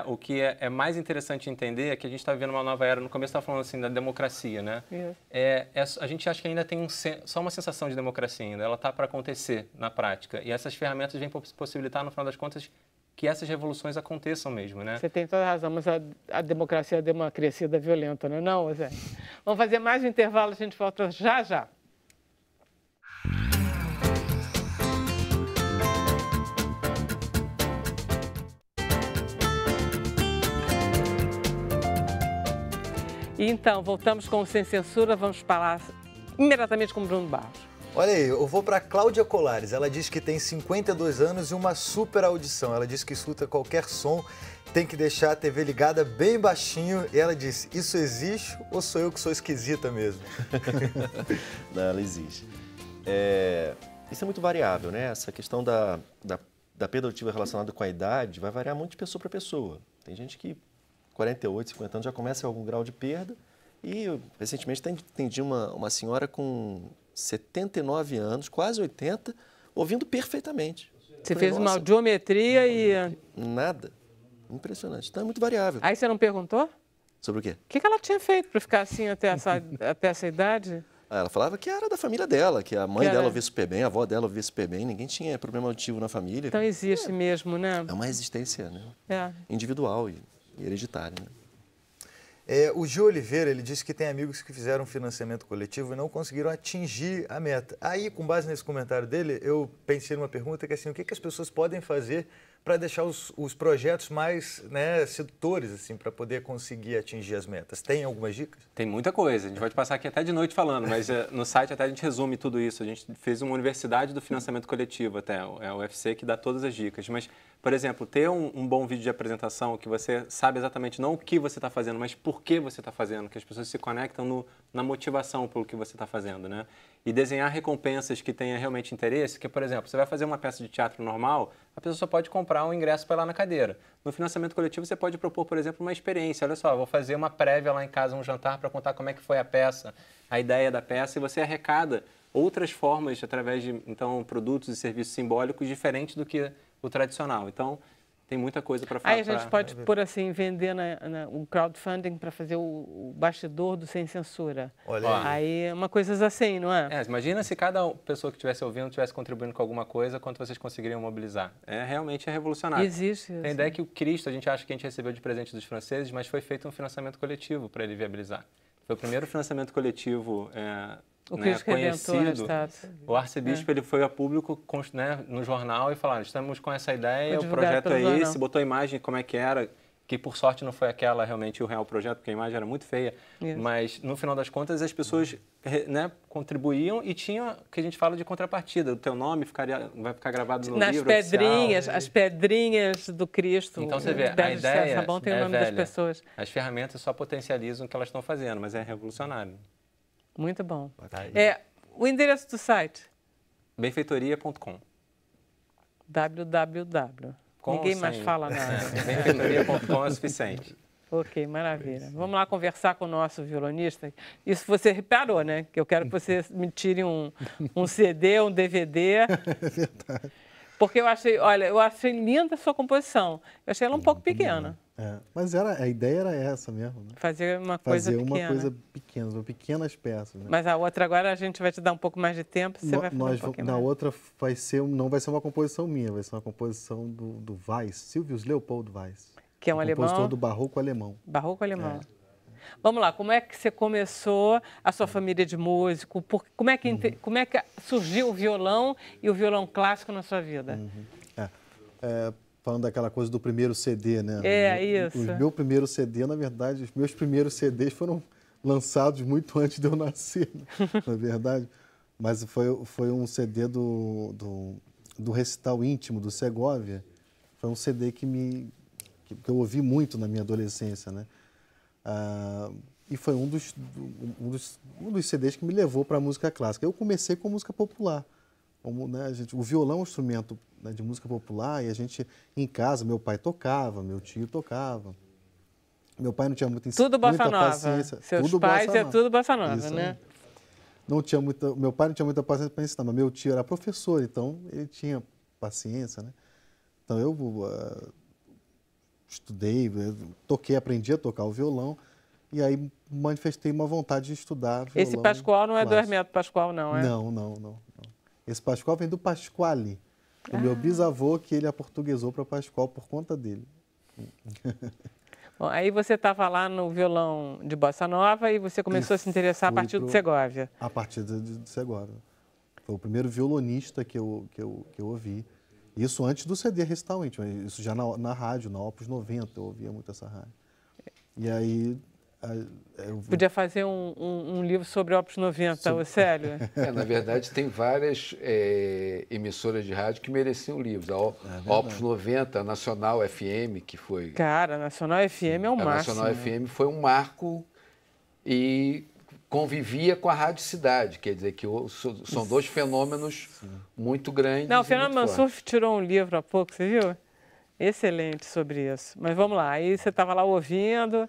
o que é mais interessante entender é que a gente está vivendo uma nova era. No começo estava falando assim da democracia, né? A gente acha que ainda tem só uma sensação de democracia ainda, ela está para acontecer na prática. E essas ferramentas vêm possibilitar, no final das contas, que essas revoluções aconteçam mesmo, né? Você tem toda a razão, mas a democracia deu uma crescida violenta, não é, Zé? Vamos fazer mais um intervalo, a gente volta já já. E então, voltamos com o Sem Censura, vamos falar imediatamente com o Bruno Barros. Olha aí, eu vou para Cláudia Colares. Ela diz que tem 52 anos e uma super audição. Ela diz que escuta qualquer som, tem que deixar a TV ligada bem baixinho. E ela diz, isso existe ou sou eu que sou esquisita mesmo? Não, ela existe. Isso é muito variável, né? Essa questão da perda auditiva relacionada com a idade vai variar muito de pessoa para pessoa. Tem gente que 48, 50 anos já começa algum grau de perda. E eu, recentemente atendi uma senhora com 79 anos, quase 80, ouvindo perfeitamente. Você fez uma audiometria e... Nada. Impressionante. Então é muito variável. Aí você não perguntou? Sobre o quê? O que ela tinha feito para ficar assim até essa idade? Ela falava que era da família dela, que a mãe dela ouvia super bem, a avó dela ouvia super bem, ninguém tinha problema auditivo na família. Então existe mesmo, né? É uma resistência, né? Individual e hereditária, né? O Gil Oliveira, ele disse que tem amigos que fizeram financiamento coletivo e não conseguiram atingir a meta. Aí, com base nesse comentário dele, eu pensei numa pergunta que é assim, o que as pessoas podem fazer para deixar os projetos mais sedutores, assim, para poder conseguir atingir as metas? Tem algumas dicas? Tem muita coisa. A gente pode passar aqui até de noite falando, mas no site até a gente resume tudo isso. A gente fez uma universidade do financiamento coletivo até, é o UFC que dá todas as dicas. Mas, por exemplo, ter um bom vídeo de apresentação que você sabe exatamente não o que você está fazendo, mas por que você está fazendo, que as pessoas se conectam na motivação pelo que você está fazendo, né? E desenhar recompensas que tenha realmente interesse, que, por exemplo, você vai fazer uma peça de teatro normal, a pessoa só pode comprar um ingresso para ir lá na cadeira. No financiamento coletivo, você pode propor, por exemplo, uma experiência. Olha só, vou fazer uma prévia lá em casa, um jantar, para contar como é que foi a peça, a ideia da peça, e você arrecada outras formas através de, então, produtos e serviços simbólicos diferentes do que o tradicional. Então, tem muita coisa para fazer. Aí a gente pode, por assim, vender um crowdfunding para fazer o bastidor do Sem Censura. Olha aí. Uma coisa assim, não é? Imagina se cada pessoa que estivesse ouvindo estivesse contribuindo com alguma coisa, quanto vocês conseguiriam mobilizar. Realmente é revolucionário. Existe isso. Tem a ideia que o Cristo, a gente acha que a gente recebeu de presente dos franceses, mas foi feito um financiamento coletivo para ele viabilizar. Foi o primeiro financiamento coletivo O né, Cristo Redentor, a conhecido, estátua. o arcebispo ele foi a público, né, no jornal e falou, estamos com essa ideia, Foi o divulgado projeto é pelo esse, jornal. botou a imagem como é que era, que por sorte não foi aquela realmente o real projeto, porque a imagem era muito feia, Isso. mas no final das contas as pessoas, né, contribuíam e tinha o que a gente fala de contrapartida, o teu nome vai ficar gravado no Nas livro pedrinhas, oficial. as pedrinhas do Cristo. Então você vê, a Belo de César ideia Sabão tem o é nome das velha. pessoas. As ferramentas só potencializam o que elas estão fazendo, mas é revolucionário. Muito bom. Tá aí. O endereço do site? Benfeitoria.com. www. Com Ninguém ou mais sem? fala nada. Benfeitoria.com é o suficiente. Ok, maravilha. Vamos lá conversar com o nosso violonista. Isso você reparou, né? Que eu quero que você me tire um CD, um DVD. É verdade. Porque eu achei linda a sua composição. Eu achei ela um pouco pequena. Mas a ideia era essa mesmo, né? Fazer uma coisa Fazer pequena. uma coisa pequena, pequenas peças, né? Mas a outra agora a gente vai te dar um pouco mais de tempo, você vai fazer um pouquinho Na mais. outra não vai ser uma composição minha, vai ser uma composição do Weiss, Silvius Leopold Weiss. Que é um alemão. Compositor do barroco alemão. Barroco alemão. Vamos lá, como é que você começou a sua família de músico? Como é que surgiu o violão e o violão clássico na sua vida? Falando daquela coisa do primeiro CD, né? Isso. O meu primeiro CD, na verdade, os meus primeiros CDs foram lançados muito antes de eu nascer, na verdade. Mas foi um CD do Recital Íntimo, do Segovia. Foi um CD que eu ouvi muito na minha adolescência, né? E foi um dos CDs que me levou para a música clássica. Eu comecei com música popular. Né, o violão é um instrumento, né, de música popular, e a gente, em casa, meu pai tocava, meu tio tocava. Meu pai não tinha muita paciência. Seus pais é tudo bossa nova, Isso, né? Meu pai não tinha muita paciência para ensinar, mas meu tio era professor, então ele tinha paciência, né? Então eu estudei, aprendi a tocar o violão, e aí manifestei uma vontade de estudar violão. Esse Pascoal não é do clássico. Hermeto Pascoal, não, é? Não. Esse Pascoal vem do Pasquale, do meu bisavô, que ele aportuguesou para Pascoal por conta dele. Bom, aí você estava lá no violão de bossa nova e você começou a se interessar a partir do Segovia. A partir do Segovia. Foi o primeiro violonista que eu ouvi. Isso antes do CD Recital Íntimo, isso já na rádio, na Opus 90, eu ouvia muito essa rádio. E aí... Podia fazer um livro sobre Opus 90, ô Célio? Na verdade, tem várias emissoras de rádio que mereciam livros. A Opus 90, a Nacional FM, que foi... Cara, a Nacional FM é o máximo. A Nacional FM foi um marco e convivia com a Rádio Cidade, quer dizer que são dois fenômenos muito grandes. Não, o Fernando Mansur tirou um livro há pouco, você viu? Excelente sobre isso. Mas vamos lá, aí você estava lá ouvindo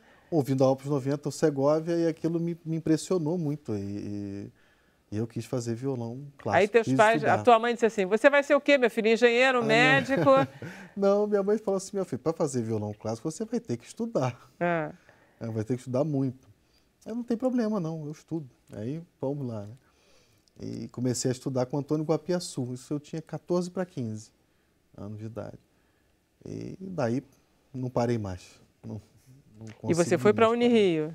a Opus 90, o Segovia, e aquilo me impressionou muito. E eu quis fazer violão clássico. Aí teus pais, a tua mãe disse assim, você vai ser o quê, meu filho? Engenheiro, médico? Não, minha mãe falou assim, meu filho, para fazer violão clássico você vai ter que estudar. Vai ter que estudar muito. Eu não tem problema não, eu estudo. Aí vamos lá, né? E comecei a estudar com Antônio Guapiaçu. Isso eu tinha 14 para 15 anos de idade. E daí não parei mais. E você foi para a Unirio?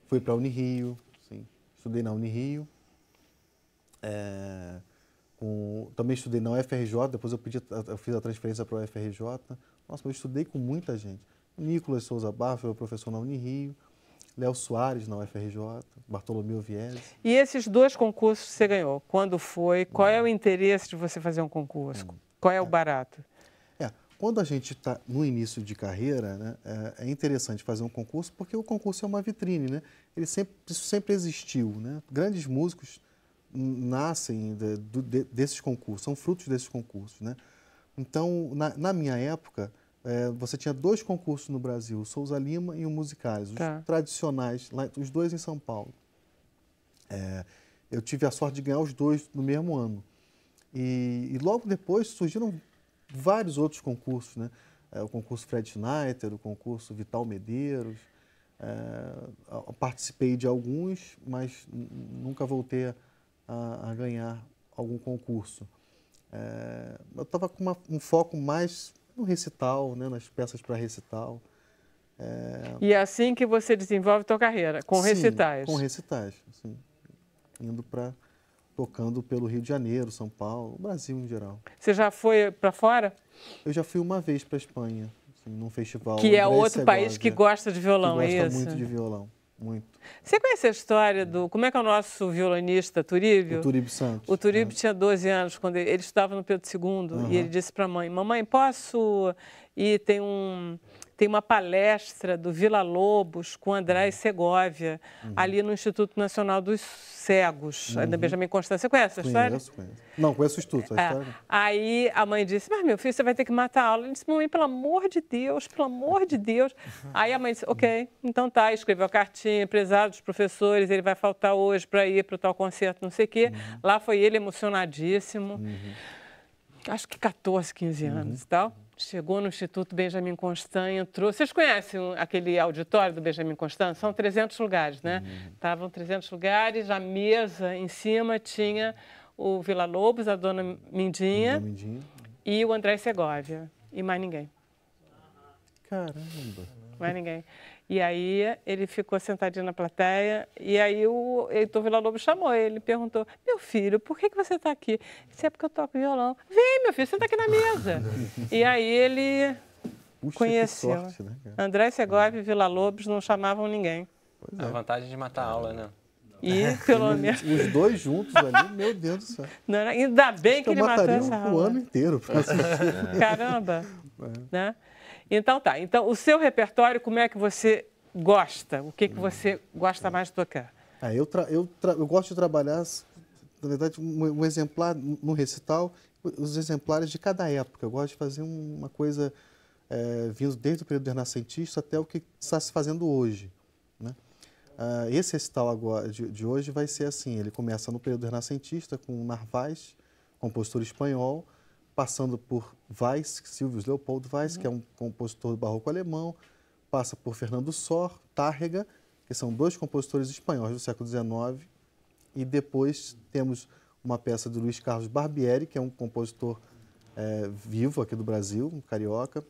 Fui para a Unirio, sim. Estudei na Unirio. Também estudei na UFRJ, depois eu fiz a transferência para a UFRJ. Nossa, eu estudei com muita gente. Nicolas Souza Barros foi o professor na Unirio, Léo Soares na UFRJ, Bartolomeu Viesi. E esses dois concursos que você ganhou, quando foi? Qual é o interesse de você fazer um concurso? Qual é o barato? Quando a gente está no início de carreira, né, é interessante fazer um concurso, porque o concurso é uma vitrine, né? Isso sempre existiu, né? Grandes músicos nascem desses concursos, são frutos desses concursos, né? Então, na minha época, você tinha dois concursos no Brasil, o Souza Lima e o Musicais, os tradicionais, os dois em São Paulo. Eu tive a sorte de ganhar os dois no mesmo ano. E logo depois surgiram vários outros concursos, né? O concurso Fred Schneider, o concurso Vital Medeiros. Participei de alguns, mas nunca voltei a ganhar algum concurso. Eu estava com um foco mais no recital, né? Nas peças para recital. E é assim que você desenvolve a tua carreira, com sim, recitais? Com recitais, sim. indo para tocando pelo Rio de Janeiro, São Paulo, Brasil em geral. Você já foi para fora? Eu já fui uma vez para a Espanha, assim, num festival. Que é André outro Segovia, país que gosta de violão, que é gosta isso? muito de violão, muito. Você conhece a história do... Como é que é o nosso violonista, Turíbio? O Turíbio Santos. O Turíbio tinha 12 anos, quando ele estudava no Pedro II, e ele disse para a mãe, mamãe, posso ir, tem uma palestra do Vila Lobos com André Segovia, ali no Instituto Nacional dos Cegos, da Benjamin Constant. Você conhece essa história? Conheço. Não, conheço o estudo, a história. Aí a mãe disse, mas meu filho, você vai ter que matar a aula. Ele disse, mamãe, pelo amor de Deus, pelo amor de Deus. Aí a mãe disse, ok, então tá, escreveu a cartinha, empresário dos professores, ele vai faltar hoje para ir para o tal concerto, não sei o quê. Lá foi ele emocionadíssimo, acho que 14, 15 anos e tal. Chegou no Instituto Benjamin Constant, entrou... Vocês conhecem aquele auditório do Benjamin Constant? São 300 lugares, né? Estavam 300 lugares, a mesa em cima tinha o Vila Lobos, a Dona Mindinha e o André Segovia. E mais ninguém. Caramba! Mais ninguém. E aí ele ficou sentadinho na plateia e aí o Heitor Vila Lobos chamou ele, perguntou, meu filho, por que você está aqui? Ele disse, é porque eu toco violão. Vem, meu filho, senta aqui na mesa. E aí ele conheceu. Que sorte, né, cara? André Segovia e Vila Lobos não chamavam ninguém. A vantagem de matar a aula, né? E pelo menos... Os dois juntos ali, meu Deus do céu. Não, ainda bem que ele matou essa o aula. ano inteiro. Caramba! Né? Então tá, então o seu repertório, como é que você gosta? O que você gosta mais de tocar? Eu gosto de trabalhar, na verdade, um exemplar no recital, os exemplares de cada época. Eu gosto de fazer uma coisa vindo desde o período renascentista até o que está se fazendo hoje, né? Esse recital agora, de hoje vai ser assim, ele começa no período renascentista com Narváez, compositor espanhol, passando por Weiss, Silvius Leopold Weiss, que é um compositor do barroco alemão, passa por Fernando Sor, Tárrega, que são dois compositores espanhóis do século XIX, e depois temos uma peça do Luiz Carlos Barbieri, que é um compositor vivo aqui do Brasil, um carioca,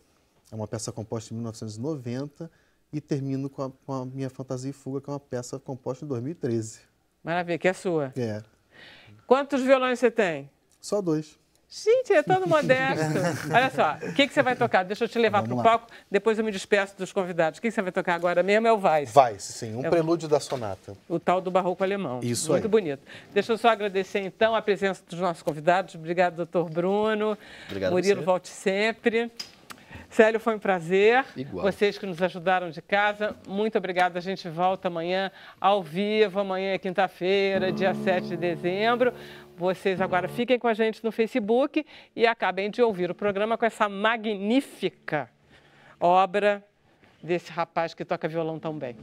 é uma peça composta em 1990, e termino com a minha Fantasia e Fuga, que é uma peça composta em 2013. Maravilha, que é sua. É. Quantos violões você tem? Só 2. Gente, é todo modesto. Olha só, o que você vai tocar? Deixa eu te levar para o palco, depois eu me despeço dos convidados. O que você vai tocar agora mesmo é o Weiss. Weiss, sim, um prelúdio da sonata. O tal do barroco alemão. Isso Muito aí. bonito. Deixa eu só agradecer, então, a presença dos nossos convidados. Obrigado, doutor Bruno. Obrigado. Murilo, volte sempre. Célio, foi um prazer. Igual. Vocês que nos ajudaram de casa, muito obrigada. A gente volta amanhã ao vivo. Amanhã é quinta-feira, dia 7 de dezembro. Vocês agora fiquem com a gente no Facebook e acabem de ouvir o programa com essa magnífica obra desse rapaz que toca violão tão bem.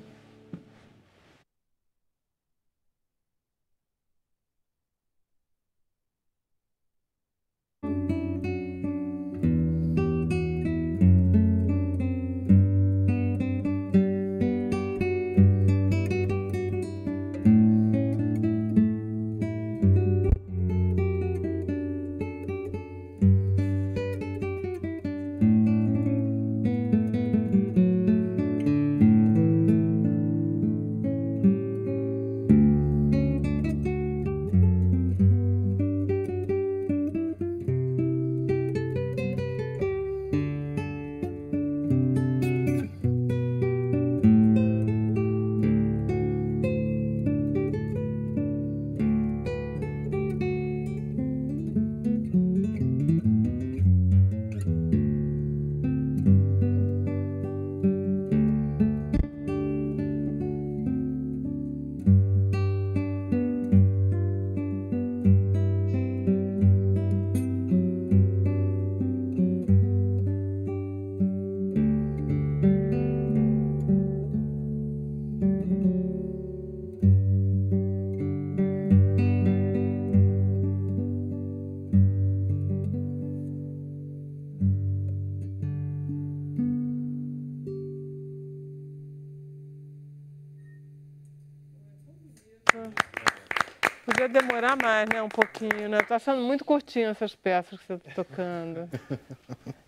Podia demorar mais, né? Um pouquinho, né? Tô achando muito curtinho essas peças que você está tocando.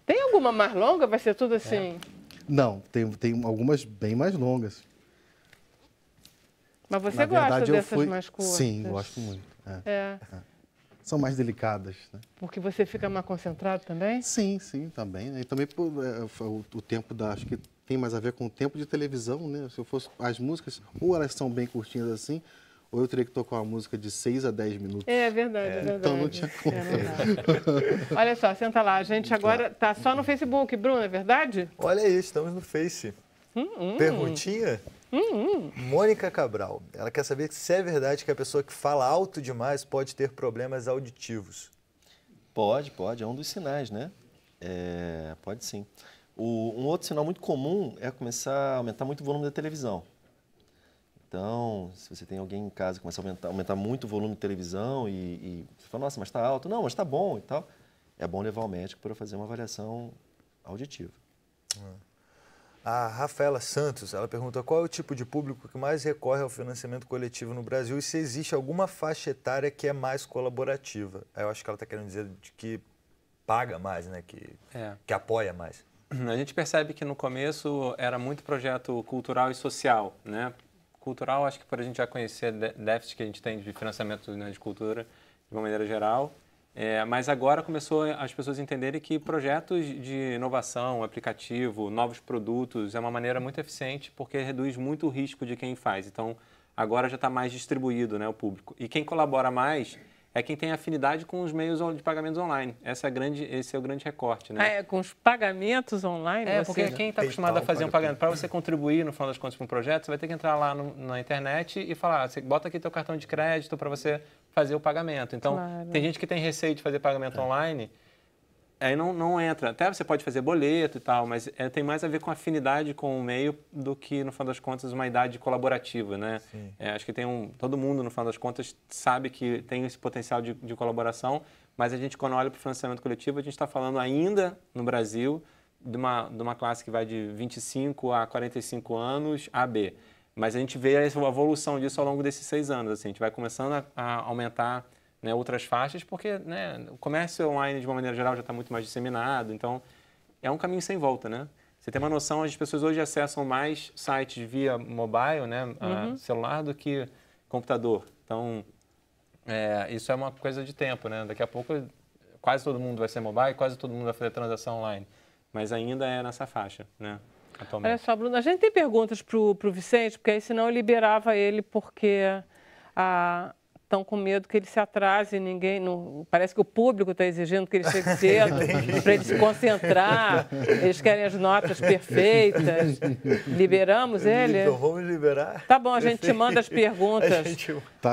Tem alguma mais longa? Vai ser tudo assim? Não, tem algumas bem mais longas. Mas você Na gosta verdade, dessas mais curtas? Sim, gosto muito. São mais delicadas, né? Porque você fica mais concentrado também? Sim, também. Né? E também o tempo acho que tem mais a ver com o tempo de televisão, né? Se eu fosse as músicas, ou elas são bem curtinhas assim, ou eu teria que tocar uma música de 6 a 10 minutos. É verdade. Então não tinha como. Olha só, senta lá. A gente agora está só no Facebook, Bruno, é verdade? Olha isso, estamos no Face. Perguntinha? Mônica Cabral, ela quer saber se é verdade que a pessoa que fala alto demais pode ter problemas auditivos. Pode, é um dos sinais, né? Pode sim. Um outro sinal muito comum é começar a aumentar muito o volume da televisão. Então, se você tem alguém em casa que começa a aumentar muito o volume de televisão e você fala, nossa, mas está alto. Não, mas está bom e tal. É bom levar o médico para fazer uma avaliação auditiva. A Rafaela Santos, ela pergunta qual é o tipo de público que mais recorre ao financiamento coletivo no Brasil e se existe alguma faixa etária que é mais colaborativa. Eu acho que ela está querendo dizer de que paga mais, né? Que apoia mais. A gente percebe que no começo era muito projeto cultural e social, né? Cultural, acho que por a gente já conhecer déficit que a gente tem de financiamento, né, de cultura de uma maneira geral. Mas agora começou as pessoas entenderem que projetos de inovação, aplicativo, novos produtos é uma maneira muito eficiente porque reduz muito o risco de quem faz. Então, agora já está mais distribuído, né, o público. E quem colabora mais é quem tem afinidade com os meios de pagamentos online. Esse é o grande recorte, né? Com os pagamentos online? Porque quem está acostumado a fazer um pagamento, para você contribuir, no final das contas, para um projeto, você vai ter que entrar lá na internet e falar, você bota aqui teu cartão de crédito para você fazer o pagamento. Então, tem gente que tem receio de fazer pagamento online, aí não entra. Até você pode fazer boleto e tal, mas tem mais a ver com afinidade com o meio do que, no final das contas, uma idade colaborativa, né? Acho que todo mundo, no final das contas, sabe que tem esse potencial de colaboração, mas a gente, quando olha para o financiamento coletivo, a gente está falando ainda, no Brasil, de uma classe que vai de 25 a 45 anos, A, B. Mas a gente vê a evolução disso ao longo desses 6 anos. Assim, a gente vai começando a aumentar, né, outras faixas, porque, né, o comércio online, de uma maneira geral, já está muito mais disseminado. Então, é um caminho sem volta, né? Você tem uma noção, as pessoas hoje acessam mais sites via mobile, né, celular, do que computador. Então, isso é uma coisa de tempo, né? Daqui a pouco, quase todo mundo vai ser mobile, quase todo mundo vai fazer transação online. Mas ainda é nessa faixa, né? Atualmente. Olha só, Bruno, a gente tem perguntas para o Vicente, porque aí senão eu liberava ele, porque estão com medo que ele se atrase, parece que o público está exigindo que ele chegue cedo, para ele se concentrar, eles querem as notas perfeitas. Liberamos ele? Então vamos liberar? Tá bom, a gente te manda as perguntas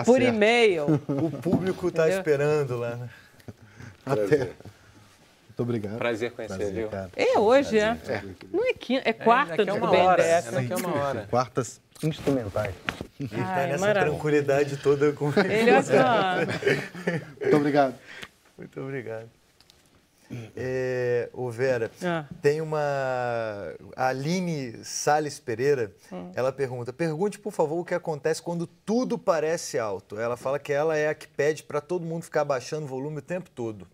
por e-mail. O público está esperando lá, né? Até. Muito obrigado. Prazer conhecer, viu? Hoje, Não é quinta, é quarta de BNDES. Daqui a uma hora. Quartas instrumentais. Ele está nessa tranquilidade toda com ele. Muito obrigado. Muito obrigado. Vera, tem a Aline Salles Pereira, ela pergunte, por favor, o que acontece quando tudo parece alto. Ela fala que ela é a que pede para todo mundo ficar baixando o volume o tempo todo.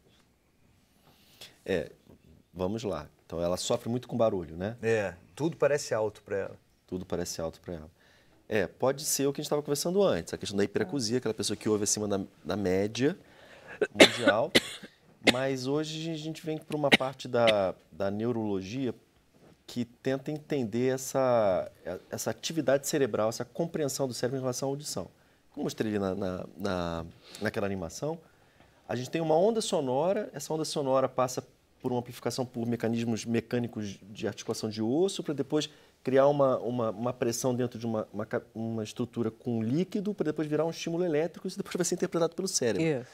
Vamos lá. Então, ela sofre muito com barulho, né? Tudo parece alto para ela. Tudo parece alto para ela. Pode ser o que a gente estava conversando antes, a questão da hiperacusia, aquela pessoa que ouve acima da média mundial. Mas hoje a gente vem para uma parte da neurologia que tenta entender essa atividade cerebral, essa compreensão do cérebro em relação à audição. Como eu mostrei ali naquela animação, a gente tem uma onda sonora, essa onda sonora passa por uma amplificação por mecanismos mecânicos de articulação de osso, para depois criar uma pressão dentro de uma estrutura com líquido, para depois virar um estímulo elétrico, e isso depois vai ser interpretado pelo cérebro.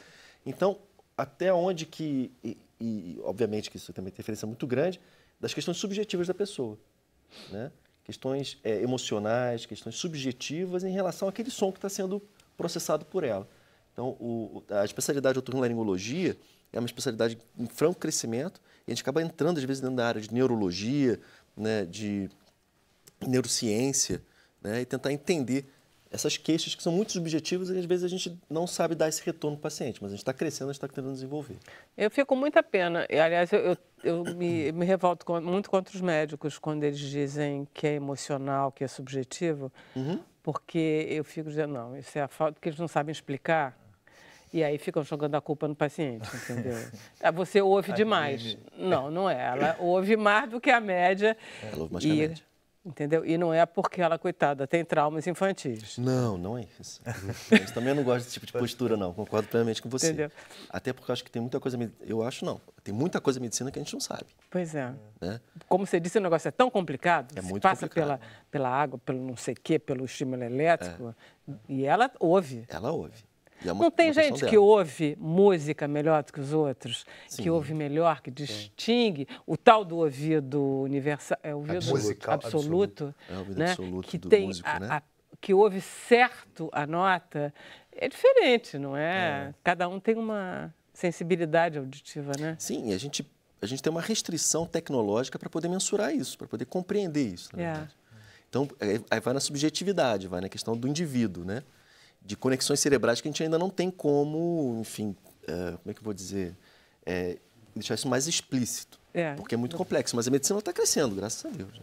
Então, até onde que, e obviamente que isso também tem diferença muito grande, das questões subjetivas da pessoa, né? Questões emocionais, questões subjetivas em relação àquele som que está sendo processado por ela. Então, a especialidade de otorrinolaringologia é uma especialidade em franco crescimento e a gente acaba entrando, às vezes, dentro da área de neurologia, né, de neurociência, né, e tentar entender essas queixas que são muito subjetivas e, às vezes, a gente não sabe dar esse retorno para o paciente, mas a gente está crescendo, a gente está tentando desenvolver. Eu fico com muita pena. Aliás, eu me revolto muito contra os médicos quando eles dizem que é emocional, que é subjetivo, porque eu fico dizendo, não, isso é a falta, porque eles não sabem explicar. E aí ficam jogando a culpa no paciente, entendeu? Você ouve demais. Não, não é. Ela ouve mais do que a média. Ela ouve mais que a média. Entendeu? E não é porque ela, coitada, tem traumas infantis. Não, não é isso. Eu também não gosto desse tipo de postura, não. Concordo plenamente com você. Entendeu? Até porque eu acho que tem muita coisa... Eu acho não. Tem muita coisa em medicina que a gente não sabe. Pois é. Né? Como você disse, o negócio é tão complicado. É muito passa complicado. pela água, pelo não sei o quê, pelo estímulo elétrico. E ela ouve. Ela ouve. Não tem gente que ouve música melhor do que os outros, Sim. que ouve melhor, que distingue o tal do ouvido universal, é o ouvido absoluto, é o ouvido né? absoluto que do tem músico, né? que ouve certo a nota. É diferente, não é? Cada um tem uma sensibilidade auditiva, né? Sim, a gente tem uma restrição tecnológica para poder mensurar isso, para poder compreender isso, na verdade. Então, aí vai na subjetividade, vai na questão do indivíduo, né? De conexões cerebrais que a gente ainda não tem como, enfim, como é que eu vou dizer, deixar isso mais explícito, porque é muito complexo. Mas a medicina está crescendo, graças a Deus.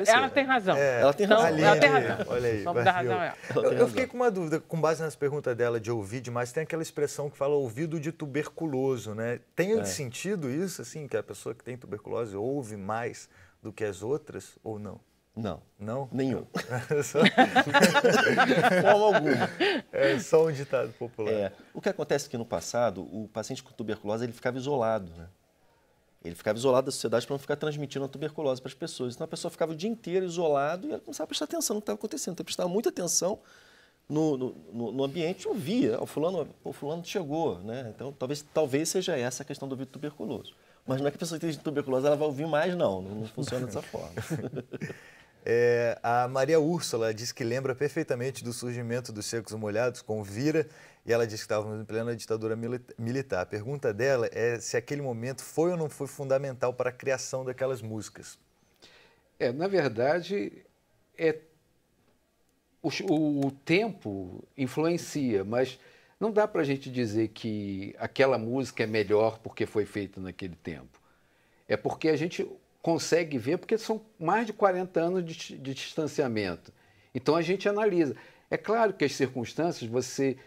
Ela tem razão. Ela tem razão. Ela tem razão. Olha aí. Vamos dar razão a ela. Eu fiquei com uma dúvida, com base nessa pergunta dela de ouvir demais, tem aquela expressão que fala ouvido de tuberculoso, né? Tem sentido isso, assim, que a pessoa que tem tuberculose ouve mais do que as outras, ou não? Não. Não? Nenhum. De forma alguma. É só um ditado popular. O que acontece é que no passado, o paciente com tuberculose ele ficava isolado, né? Ele ficava isolado da sociedade para não ficar transmitindo a tuberculose para as pessoas. Então a pessoa ficava o dia inteiro isolado e ela começava a prestar atenção no que estava acontecendo. Então prestava muita atenção no ambiente, ouvia, o fulano chegou, né? Então talvez seja essa a questão do ouvido tuberculoso. Mas não é que a pessoa que tem tuberculose ela vai ouvir mais, não funciona dessa forma. A Maria Úrsula diz que lembra perfeitamente do surgimento dos Secos e Molhados com Vira, e ela diz que estávamos em plena ditadura militar. A pergunta dela é se aquele momento foi ou não foi fundamental para a criação daquelas músicas. Na verdade, o tempo influencia, mas não dá para a gente dizer que aquela música é melhor porque foi feita naquele tempo. É porque a gente consegue ver, porque são mais de 40 anos de distanciamento. Então a gente analisa. É claro que as circunstâncias, você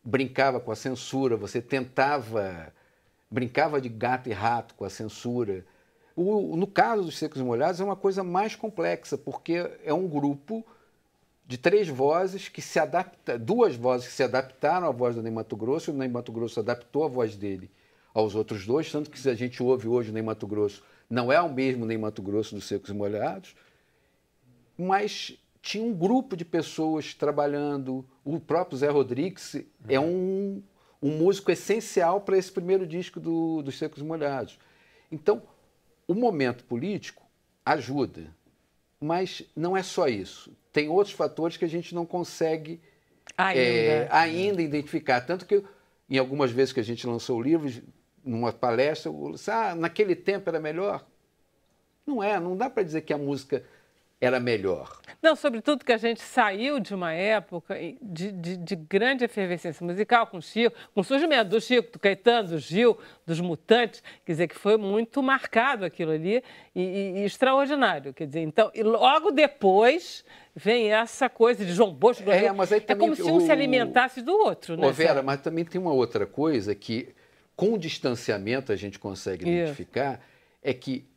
brincava com a censura, você brincava de gato e rato com a censura. No caso dos Secos e Molhados é uma coisa mais complexa, porque é um grupo de 3 vozes que se adaptam, 2 vozes que se adaptaram à voz do Ney Matogrosso, e o Ney Matogrosso adaptou a voz dele aos outros 2, tanto que se a gente ouve hoje o Ney Matogrosso, não é o mesmo Ney Matogrosso dos Secos e Molhados, mas tinha um grupo de pessoas trabalhando. O próprio Zé Rodrigues é um músico essencial para esse primeiro disco dos Secos e Molhados. Então, o momento político ajuda, mas não é só isso. Tem outros fatores que a gente não consegue ainda identificar. Tanto que, em algumas vezes que a gente lançou o livro, numa palestra, eu disse, naquele tempo era melhor. Não dá para dizer que a música era melhor. Não, sobretudo que a gente saiu de uma época de grande efervescência musical com o Chico, com o surgimento do Chico, do Caetano, do Gil, dos Mutantes, quer dizer, que foi muito marcado aquilo ali e extraordinário, quer dizer, então, e logo depois vem essa coisa de João Bosco, mas aí também, como se um se alimentasse do outro, né? Vera, mas também tem uma outra coisa que, com o distanciamento, a gente consegue identificar, é que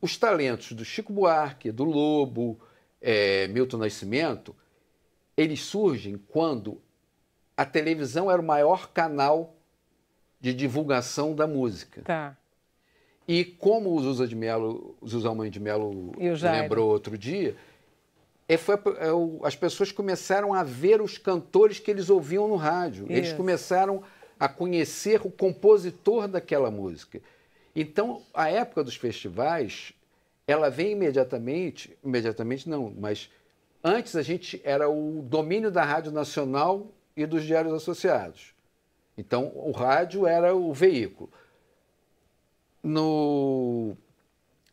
os talentos do Chico Buarque, do Lobo, Milton Nascimento, eles surgem quando a televisão era o maior canal de divulgação da música. Tá. E como o Zusa Mãe de Mello lembrou outro dia, as pessoas começaram a ver os cantores que eles ouviam no rádio. Eles começaram a conhecer o compositor daquela música. Então, a época dos festivais, ela vem imediatamente não, mas antes a gente era o domínio da Rádio Nacional e dos diários associados. Então, o rádio era o veículo.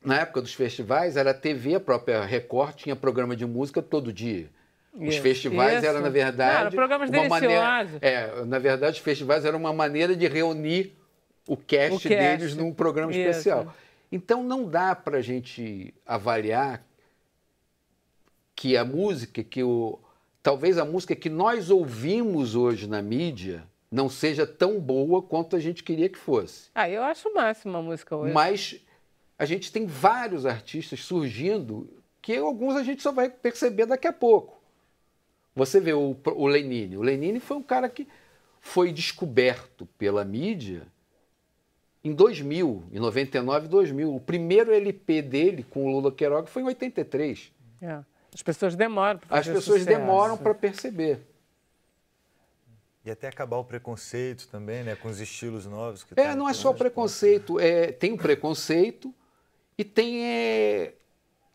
Na época dos festivais, era a TV, a própria Record, tinha programa de música todo dia. Os festivais eram, na verdade, programas deliciosos. Na verdade, os festivais eram uma maneira de reunir o cast deles num programa especial. Então, não dá para a gente avaliar que a música, talvez a música que nós ouvimos hoje na mídia não seja tão boa quanto a gente queria que fosse. Eu acho o máximo a música hoje. Mas a gente tem vários artistas surgindo que alguns a gente só vai perceber daqui a pouco. Você vê o Lenine. O Lenine foi um cara que foi descoberto pela mídia em 2000, em 99, 2000. O primeiro LP dele com o Lula Queiroga foi em 83. As pessoas demoram para fazer As pessoas sucesso. demoram para perceber. E até acabar o preconceito também, né? Com os estilos novos. Que Não é só preconceito. Tem o preconceito e tem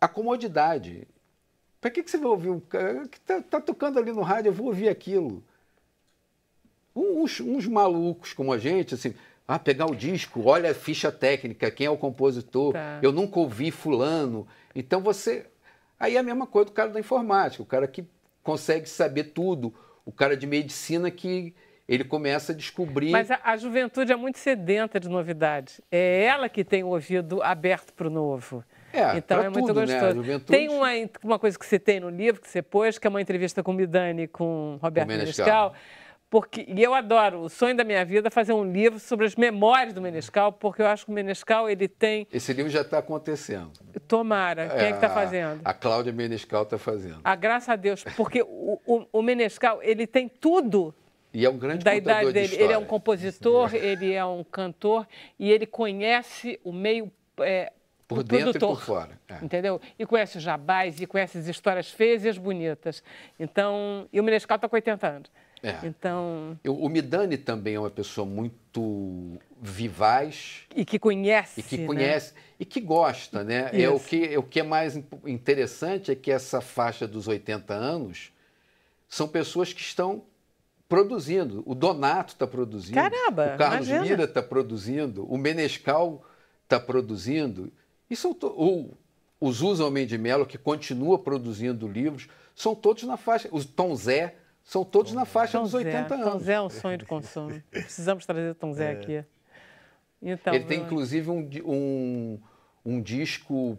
a comodidade. Para que você vai ouvir um cara que tá tocando ali no rádio? Eu vou ouvir aquilo. Uns malucos como a gente, assim, pegar o disco, olha a ficha técnica, quem é o compositor, eu nunca ouvi fulano. Então Aí é a mesma coisa do cara da informática, o cara que consegue saber tudo, o cara de medicina que ele começa a descobrir... Mas a juventude é muito sedenta de novidade. É ela que tem o ouvido aberto para o novo. Então é muito tudo, gostoso. Né? Juventude... Tem uma coisa que você tem no livro, que você pôs, que é uma entrevista com o Midani, com Roberto Menescal. E eu adoro, o sonho da minha vida é fazer um livro sobre as memórias do Menescal, porque eu acho que o Menescal, ele tem... Esse livro já está acontecendo. Tomara. Quem é que está fazendo? A Cláudia Menescal está fazendo. Graças a Deus, porque o Menescal, ele tem tudo... E é um grande da contador idade dele. de história. Ele é um compositor, ele é um cantor e ele conhece o meio por dentro produtor, e por fora. Entendeu? E conhece os jabás, e conhece as histórias feias e as bonitas. Então, e o Menescal está com 80 anos. Então... O Midani também é uma pessoa muito vivaz. E que conhece. E que gosta, né? O que é mais interessante é que essa faixa dos 80 anos são pessoas que estão produzindo. O Donato está produzindo. Caramba, o Carlos imagina. Mira está produzindo. O Menescal está produzindo. E o Zusa Almeida de Mello, que continua produzindo livros, são todos na faixa. O Tom Zé, são todos na faixa dos 80 anos. Tom Zé é um sonho de consumo. Precisamos trazer o Tom Zé aqui. Então, ele tem, inclusive, um disco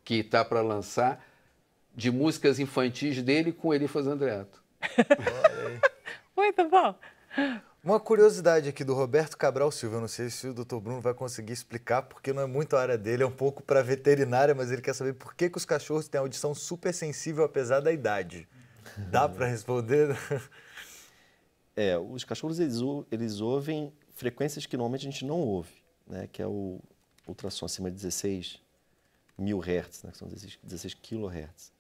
que está para lançar de músicas infantis dele com Elifas Andreato. Muito bom. Uma curiosidade aqui do Roberto Cabral Silva, eu não sei se o Dr. Bruno vai conseguir explicar, porque não é muito a área dele, é um pouco para veterinária, mas ele quer saber por que os cachorros têm audição super sensível apesar da idade. Dá para responder? Os cachorros eles ouvem frequências que normalmente a gente não ouve, né? Que é o ultrassom acima de 16 mil Hz, né? Que são 16 kHz.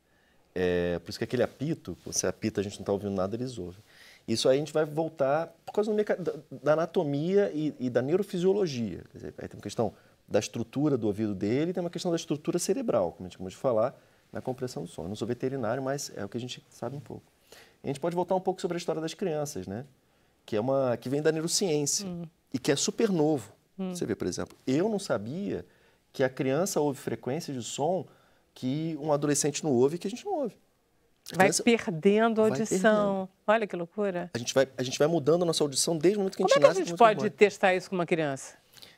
Por isso que aquele apito, você apita, a gente não está ouvindo nada, eles ouvem. Isso aí a gente vai voltar por causa da anatomia e da neurofisiologia. Quer dizer, aí tem uma questão da estrutura do ouvido dele e tem uma questão da estrutura cerebral, como a gente acabou de falar, na compressão do som. Eu não sou veterinário, mas é o que a gente sabe um pouco. E a gente pode voltar um pouco sobre a história das crianças, né? Que vem da neurociência e que é super novo. Você vê, por exemplo, eu não sabia que a criança ouve frequências de som que um adolescente não ouve e que a gente não ouve. Vai perdendo a audição. Olha que loucura. A gente vai mudando a nossa audição desde o momento que a gente nasce. nasce. Como é que a gente pode testar isso com uma criança?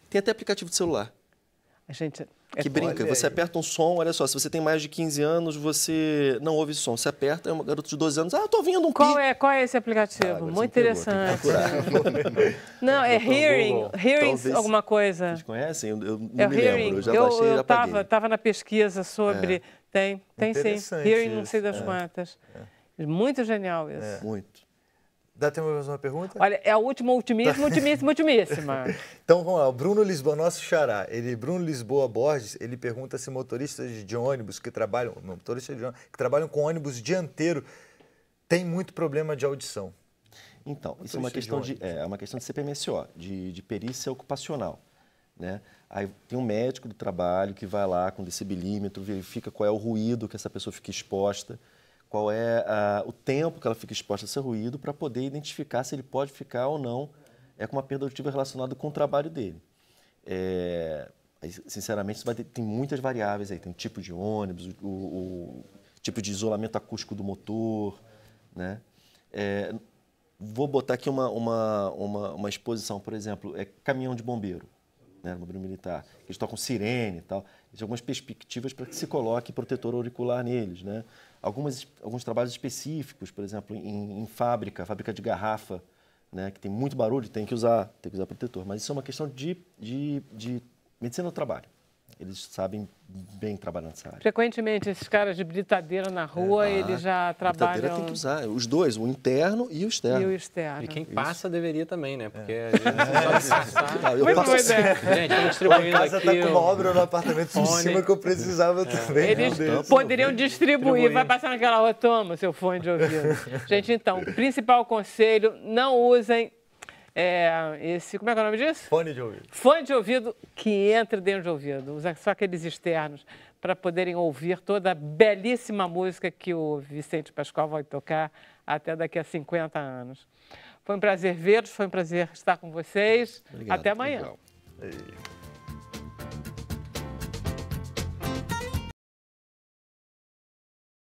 Tem até aplicativo de celular. Que brinca, você aperta um som, olha só, se você tem mais de 15 anos, você não ouve esse som. Você aperta, é um garoto de 12 anos, eu tô ouvindo um pi. Qual é esse aplicativo? Muito interessante. Não, é Hearing Talvez, alguma coisa. Vocês conhecem? Eu não me lembro, eu já baixei e já apaguei. Eu estava na pesquisa sobre... Tem sim. Hearing não sei das quantas. Muito genial isso. Muito. Dá tempo para mais uma pergunta? Olha, é a última, ultimíssima. Então, vamos lá. O Bruno Lisboa, nosso xará. Bruno Lisboa Borges, ele pergunta se motoristas de ônibus que trabalham com ônibus dianteiro têm muito problema de audição. Então, isso é uma questão de CPMSO, de perícia ocupacional, né? Aí tem um médico do trabalho que vai lá com decibilímetro, verifica qual é o ruído que essa pessoa fica exposta, qual é o tempo que ela fica exposta a esse ruído, para poder identificar se ele pode ficar ou não com uma perda auditiva relacionada com o trabalho dele. Sinceramente, tem muitas variáveis aí. Tem o tipo de ônibus, o tipo de isolamento acústico do motor, né? Vou botar aqui uma exposição, por exemplo, caminhão de bombeiro. né, no bombeiro militar. Eles tocam sirene e tal. Existem algumas perspectivas para que se coloque protetor auricular neles, né? Alguns trabalhos específicos, por exemplo, em fábrica de garrafa, né, que tem muito barulho, tem que usar protetor. Mas isso é uma questão de medicina do trabalho. Eles sabem bem trabalhar nessa área. Frequentemente, esses caras de britadeira na rua, eles já trabalham... Britadeira tem que usar, os dois, o interno e o externo. E o externo. E quem passa deveria também, né? Porque às vezes você só passar... Eu passo assim. Gente, estamos A distribuindo casa aqui... tá com uma obra no apartamento de cima que eu precisava também. Eles poderiam distribuir, vai passar naquela rua, toma seu fone de ouvido. Gente, então, principal conselho, não usem como é que é o nome disso? Fone de ouvido. Fone de ouvido que entra dentro de ouvido. Usa só aqueles externos para poderem ouvir toda a belíssima música que o Vicente Pascoal vai tocar até daqui a 50 anos. Foi um prazer vê-los, foi um prazer estar com vocês. Obrigado. Até amanhã. Legal.